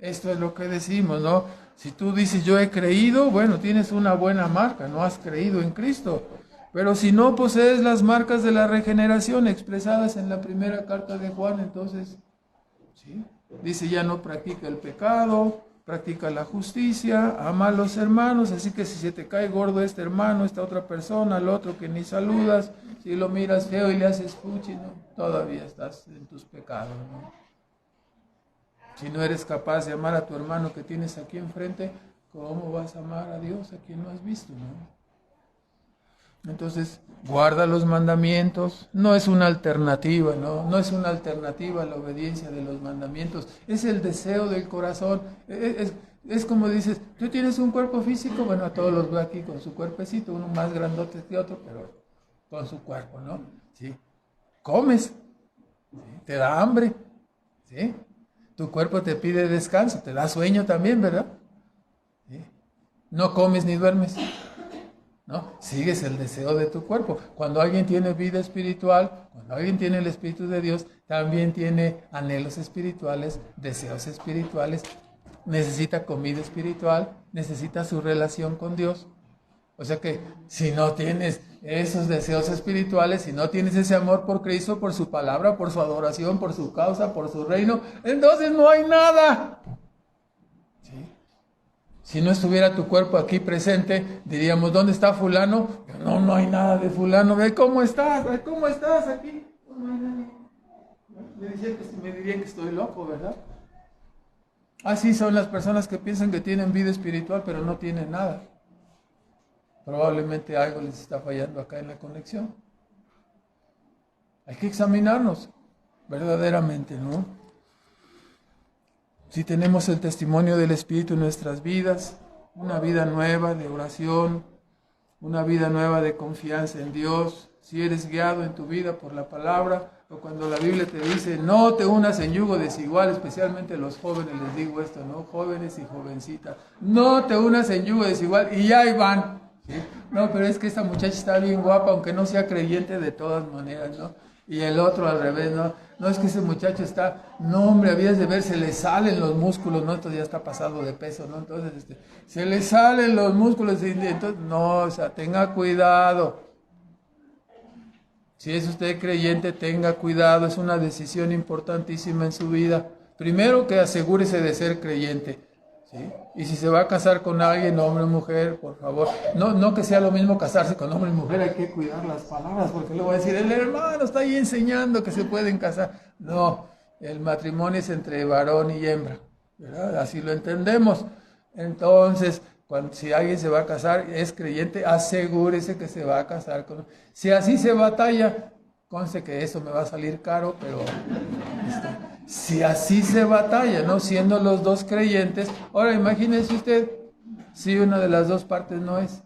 Esto es lo que decimos, ¿no? Si tú dices yo he creído, bueno, tienes una buena marca, no has creído en Cristo. Pero si no posees las marcas de la regeneración expresadas en la primera carta de Juan, entonces, ¿sí? Dice ya no practica el pecado, practica la justicia, ama a los hermanos, así que si se te cae gordo este hermano, esta otra persona, al otro que ni saludas, si lo miras feo y le haces fuchi, ¿no? Todavía estás en tus pecados, ¿no? Si no eres capaz de amar a tu hermano que tienes aquí enfrente, ¿cómo vas a amar a Dios a quien no has visto, no? Entonces, guarda los mandamientos, no es una alternativa, ¿no? No es una alternativa a la obediencia de los mandamientos, es el deseo del corazón. Es como dices, tú tienes un cuerpo físico, bueno, a todos los veo aquí con su cuerpecito, uno más grandote que otro, pero con su cuerpo, ¿no? ¿Sí? Comes, ¿sí? Te da hambre, ¿sí? Tu cuerpo te pide descanso, te da sueño también, ¿verdad? ¿Sí? No comes ni duermes, ¿no? Sigues el deseo de tu cuerpo. Cuando alguien tiene vida espiritual, cuando alguien tiene el Espíritu de Dios, también tiene anhelos espirituales, deseos espirituales, necesita comida espiritual, necesita su relación con Dios. O sea que si no tienes esos deseos espirituales, si no tienes ese amor por Cristo, por su palabra, por su adoración, por su causa, por su reino, entonces no hay nada. ¿Sí? Si no estuviera tu cuerpo aquí presente, diríamos, ¿dónde está fulano? No, no hay nada de fulano. Ve cómo estás, ve cómo estás aquí. Me dirían que estoy loco, ¿verdad? Así son las personas que piensan que tienen vida espiritual, pero no tienen nada. Probablemente algo les está fallando acá en la conexión. Hay que examinarnos verdaderamente, ¿no? Si tenemos el testimonio del Espíritu en nuestras vidas, una vida nueva de oración, una vida nueva de confianza en Dios, si eres guiado en tu vida por la palabra, o cuando la Biblia te dice, no te unas en yugo desigual, especialmente los jóvenes, les digo esto, ¿no? Jóvenes y jovencitas, no te unas en yugo desigual, y ya ahí van. ¿Sí? No, pero es que esta muchacha está bien guapa, aunque no sea creyente de todas maneras, ¿no? Y el otro al revés, ¿no? No, es que ese muchacho está, no hombre, habías de ver, se le salen los músculos, ¿no? Entonces ya está pasado de peso, ¿no? Entonces, se le salen los músculos, y entonces, no, o sea, tenga cuidado. Si es usted creyente, tenga cuidado, es una decisión importantísima en su vida. Primero que asegúrese de ser creyente, ¿sí? Y si se va a casar con alguien, hombre o mujer, por favor, no que sea lo mismo casarse con hombre y mujer, hay que cuidar las palabras, porque luego va a decir, el hermano está ahí enseñando que se pueden casar. No, el matrimonio es entre varón y hembra, ¿verdad? Así lo entendemos. Entonces, si alguien se va a casar, es creyente, asegúrese que se va a casar con... Si así se batalla, conste que eso me va a salir caro, pero... si así se batalla, ¿no? Siendo los dos creyentes, ahora imagínese usted si una de las dos partes no es.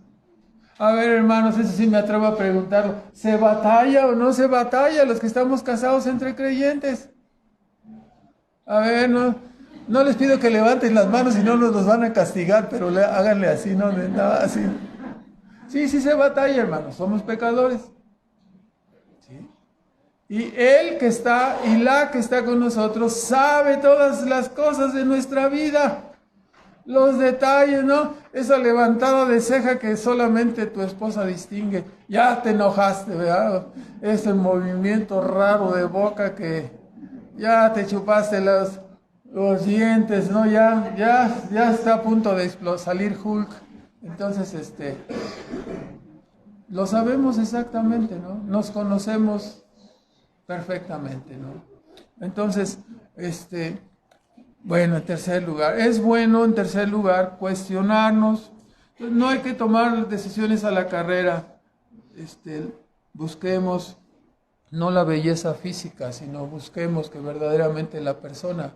A ver, hermanos, eso sí me atrevo a preguntarlo. ¿Se batalla o no se batalla los que estamos casados entre creyentes? A ver, no les pido que levanten las manos y no nos los van a castigar, pero háganle así, ¿no? Así. Sí se batalla, hermanos, somos pecadores. ¿Sí? Y Él que está y la que está con nosotros sabe todas las cosas de nuestra vida. Los detalles, ¿no? Esa levantada de ceja que solamente tu esposa distingue. Ya te enojaste, ¿verdad? Ese movimiento raro de boca que ya te chupaste los dientes, ¿no? Ya está a punto de salir Hulk. Entonces, lo sabemos exactamente, ¿no? Nos conocemos perfectamente, ¿no? Entonces, bueno, en tercer lugar, es bueno en tercer lugar cuestionarnos. No hay que tomar decisiones a la carrera. Busquemos no la belleza física, sino busquemos que verdaderamente la persona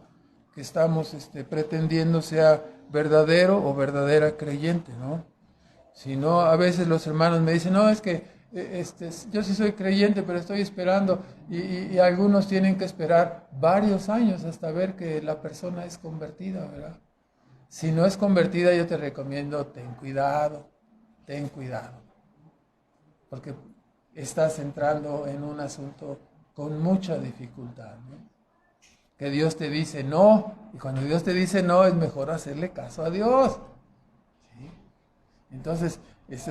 que estamos pretendiendo sea verdadero o verdadera creyente, ¿no? Si no, a veces los hermanos me dicen, no, es que yo sí soy creyente, pero estoy esperando, y algunos tienen que esperar varios años hasta ver que la persona es convertida, ¿verdad? Si no es convertida, yo te recomiendo, ten cuidado, porque estás entrando en un asunto con mucha dificultad, ¿no? Que Dios te dice no, y cuando Dios te dice no, es mejor hacerle caso a Dios. ¿Sí? Entonces,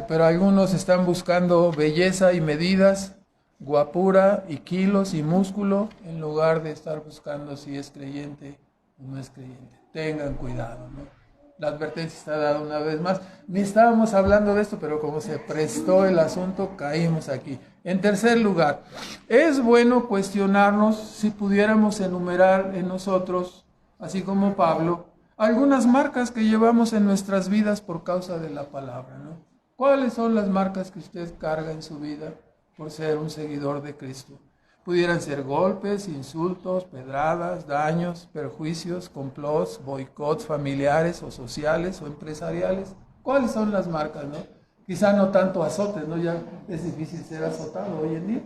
pero algunos están buscando belleza y medidas, guapura y kilos y músculo, en lugar de estar buscando si es creyente o no es creyente. Tengan cuidado, ¿no? La advertencia está dada una vez más. Ni estábamos hablando de esto, pero como se prestó el asunto, caímos aquí. En tercer lugar, es bueno cuestionarnos si pudiéramos enumerar en nosotros, así como Pablo, algunas marcas que llevamos en nuestras vidas por causa de la palabra, ¿no? ¿Cuáles son las marcas que usted carga en su vida por ser un seguidor de Cristo? Pudieran ser golpes, insultos, pedradas, daños, perjuicios, complots, boicots familiares o sociales o empresariales. ¿Cuáles son las marcas, no? Quizá no tanto azotes, ¿no? Ya es difícil ser azotado hoy en día.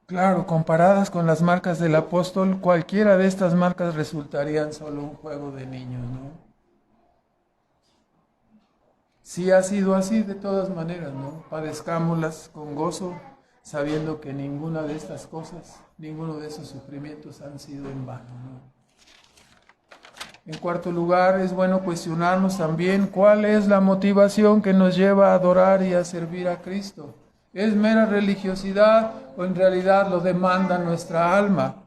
Claro, comparadas con las marcas del apóstol, cualquiera de estas marcas resultarían solo un juego de niños, ¿no? Sí ha sido así de todas maneras, ¿no? Padezcámoslas con gozo, sabiendo que ninguna de estas cosas, ninguno de esos sufrimientos han sido en vano, ¿no? En cuarto lugar, es bueno cuestionarnos también cuál es la motivación que nos lleva a adorar y a servir a Cristo. ¿Es mera religiosidad o en realidad lo demanda nuestra alma?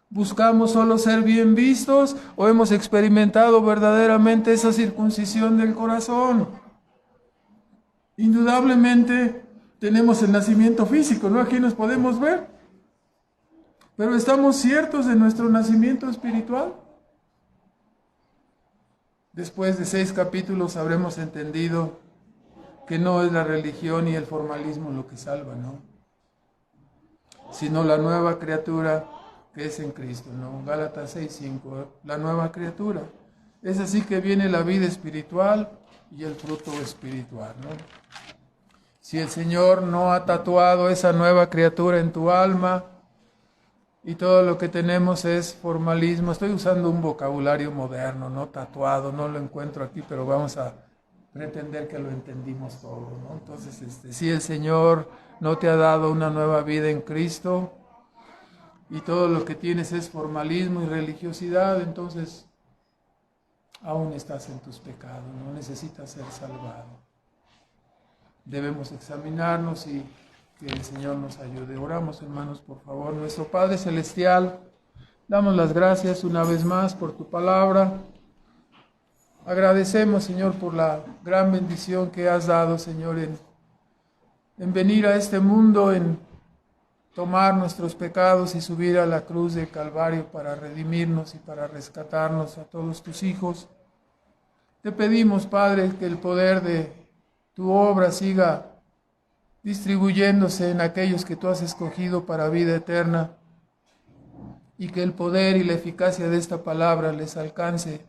¿Buscamos solo ser bien vistos o hemos experimentado verdaderamente esa circuncisión del corazón? Indudablemente tenemos el nacimiento físico, ¿no? Aquí nos podemos ver. Pero ¿estamos ciertos de nuestro nacimiento espiritual? Después de 6 capítulos habremos entendido que no es la religión y el formalismo lo que salva, ¿no? Sino la nueva criatura que es en Cristo, ¿no? Gálatas 6:5, la nueva criatura. Es así que viene la vida espiritual y el fruto espiritual, ¿no? Si el Señor no ha tatuado esa nueva criatura en tu alma y todo lo que tenemos es formalismo, estoy usando un vocabulario moderno, no tatuado, no lo encuentro aquí, pero vamos a pretender que lo entendimos todo, ¿no? Entonces, si el Señor no te ha dado una nueva vida en Cristo, y todo lo que tienes es formalismo y religiosidad, entonces aún estás en tus pecados, no necesitas ser salvado. Debemos examinarnos y que el Señor nos ayude. Oramos, hermanos, por favor. Nuestro Padre Celestial, Damos las gracias una vez más por tu palabra. Agradecemos, Señor, por la gran bendición que has dado, Señor, en venir a este mundo, en tomar nuestros pecados y subir a la cruz del Calvario para redimirnos y para rescatarnos a todos tus hijos. Te pedimos, Padre, que el poder de tu obra siga distribuyéndose en aquellos que tú has escogido para vida eterna y que el poder y la eficacia de esta palabra les alcance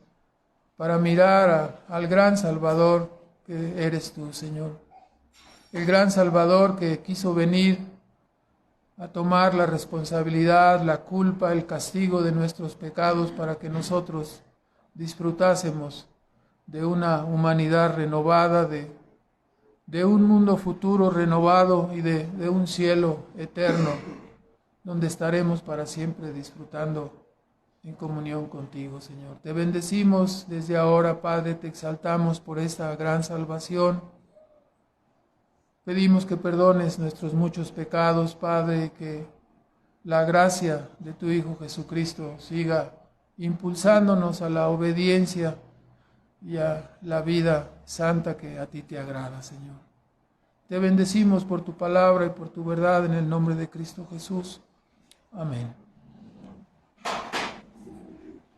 para mirar al gran Salvador que eres tú, Señor. El gran Salvador que quiso venir a tomar la responsabilidad, la culpa, el castigo de nuestros pecados para que nosotros disfrutásemos de una humanidad renovada, de un mundo futuro renovado y de un cielo eterno, donde estaremos para siempre disfrutando en comunión contigo, Señor. Te bendecimos desde ahora, Padre, te exaltamos por esta gran salvación. Pedimos que perdones nuestros muchos pecados, Padre, que la gracia de tu Hijo Jesucristo siga impulsándonos a la obediencia y a la vida santa que a ti te agrada, Señor. Te bendecimos por tu palabra y por tu verdad en el nombre de Cristo Jesús. Amén.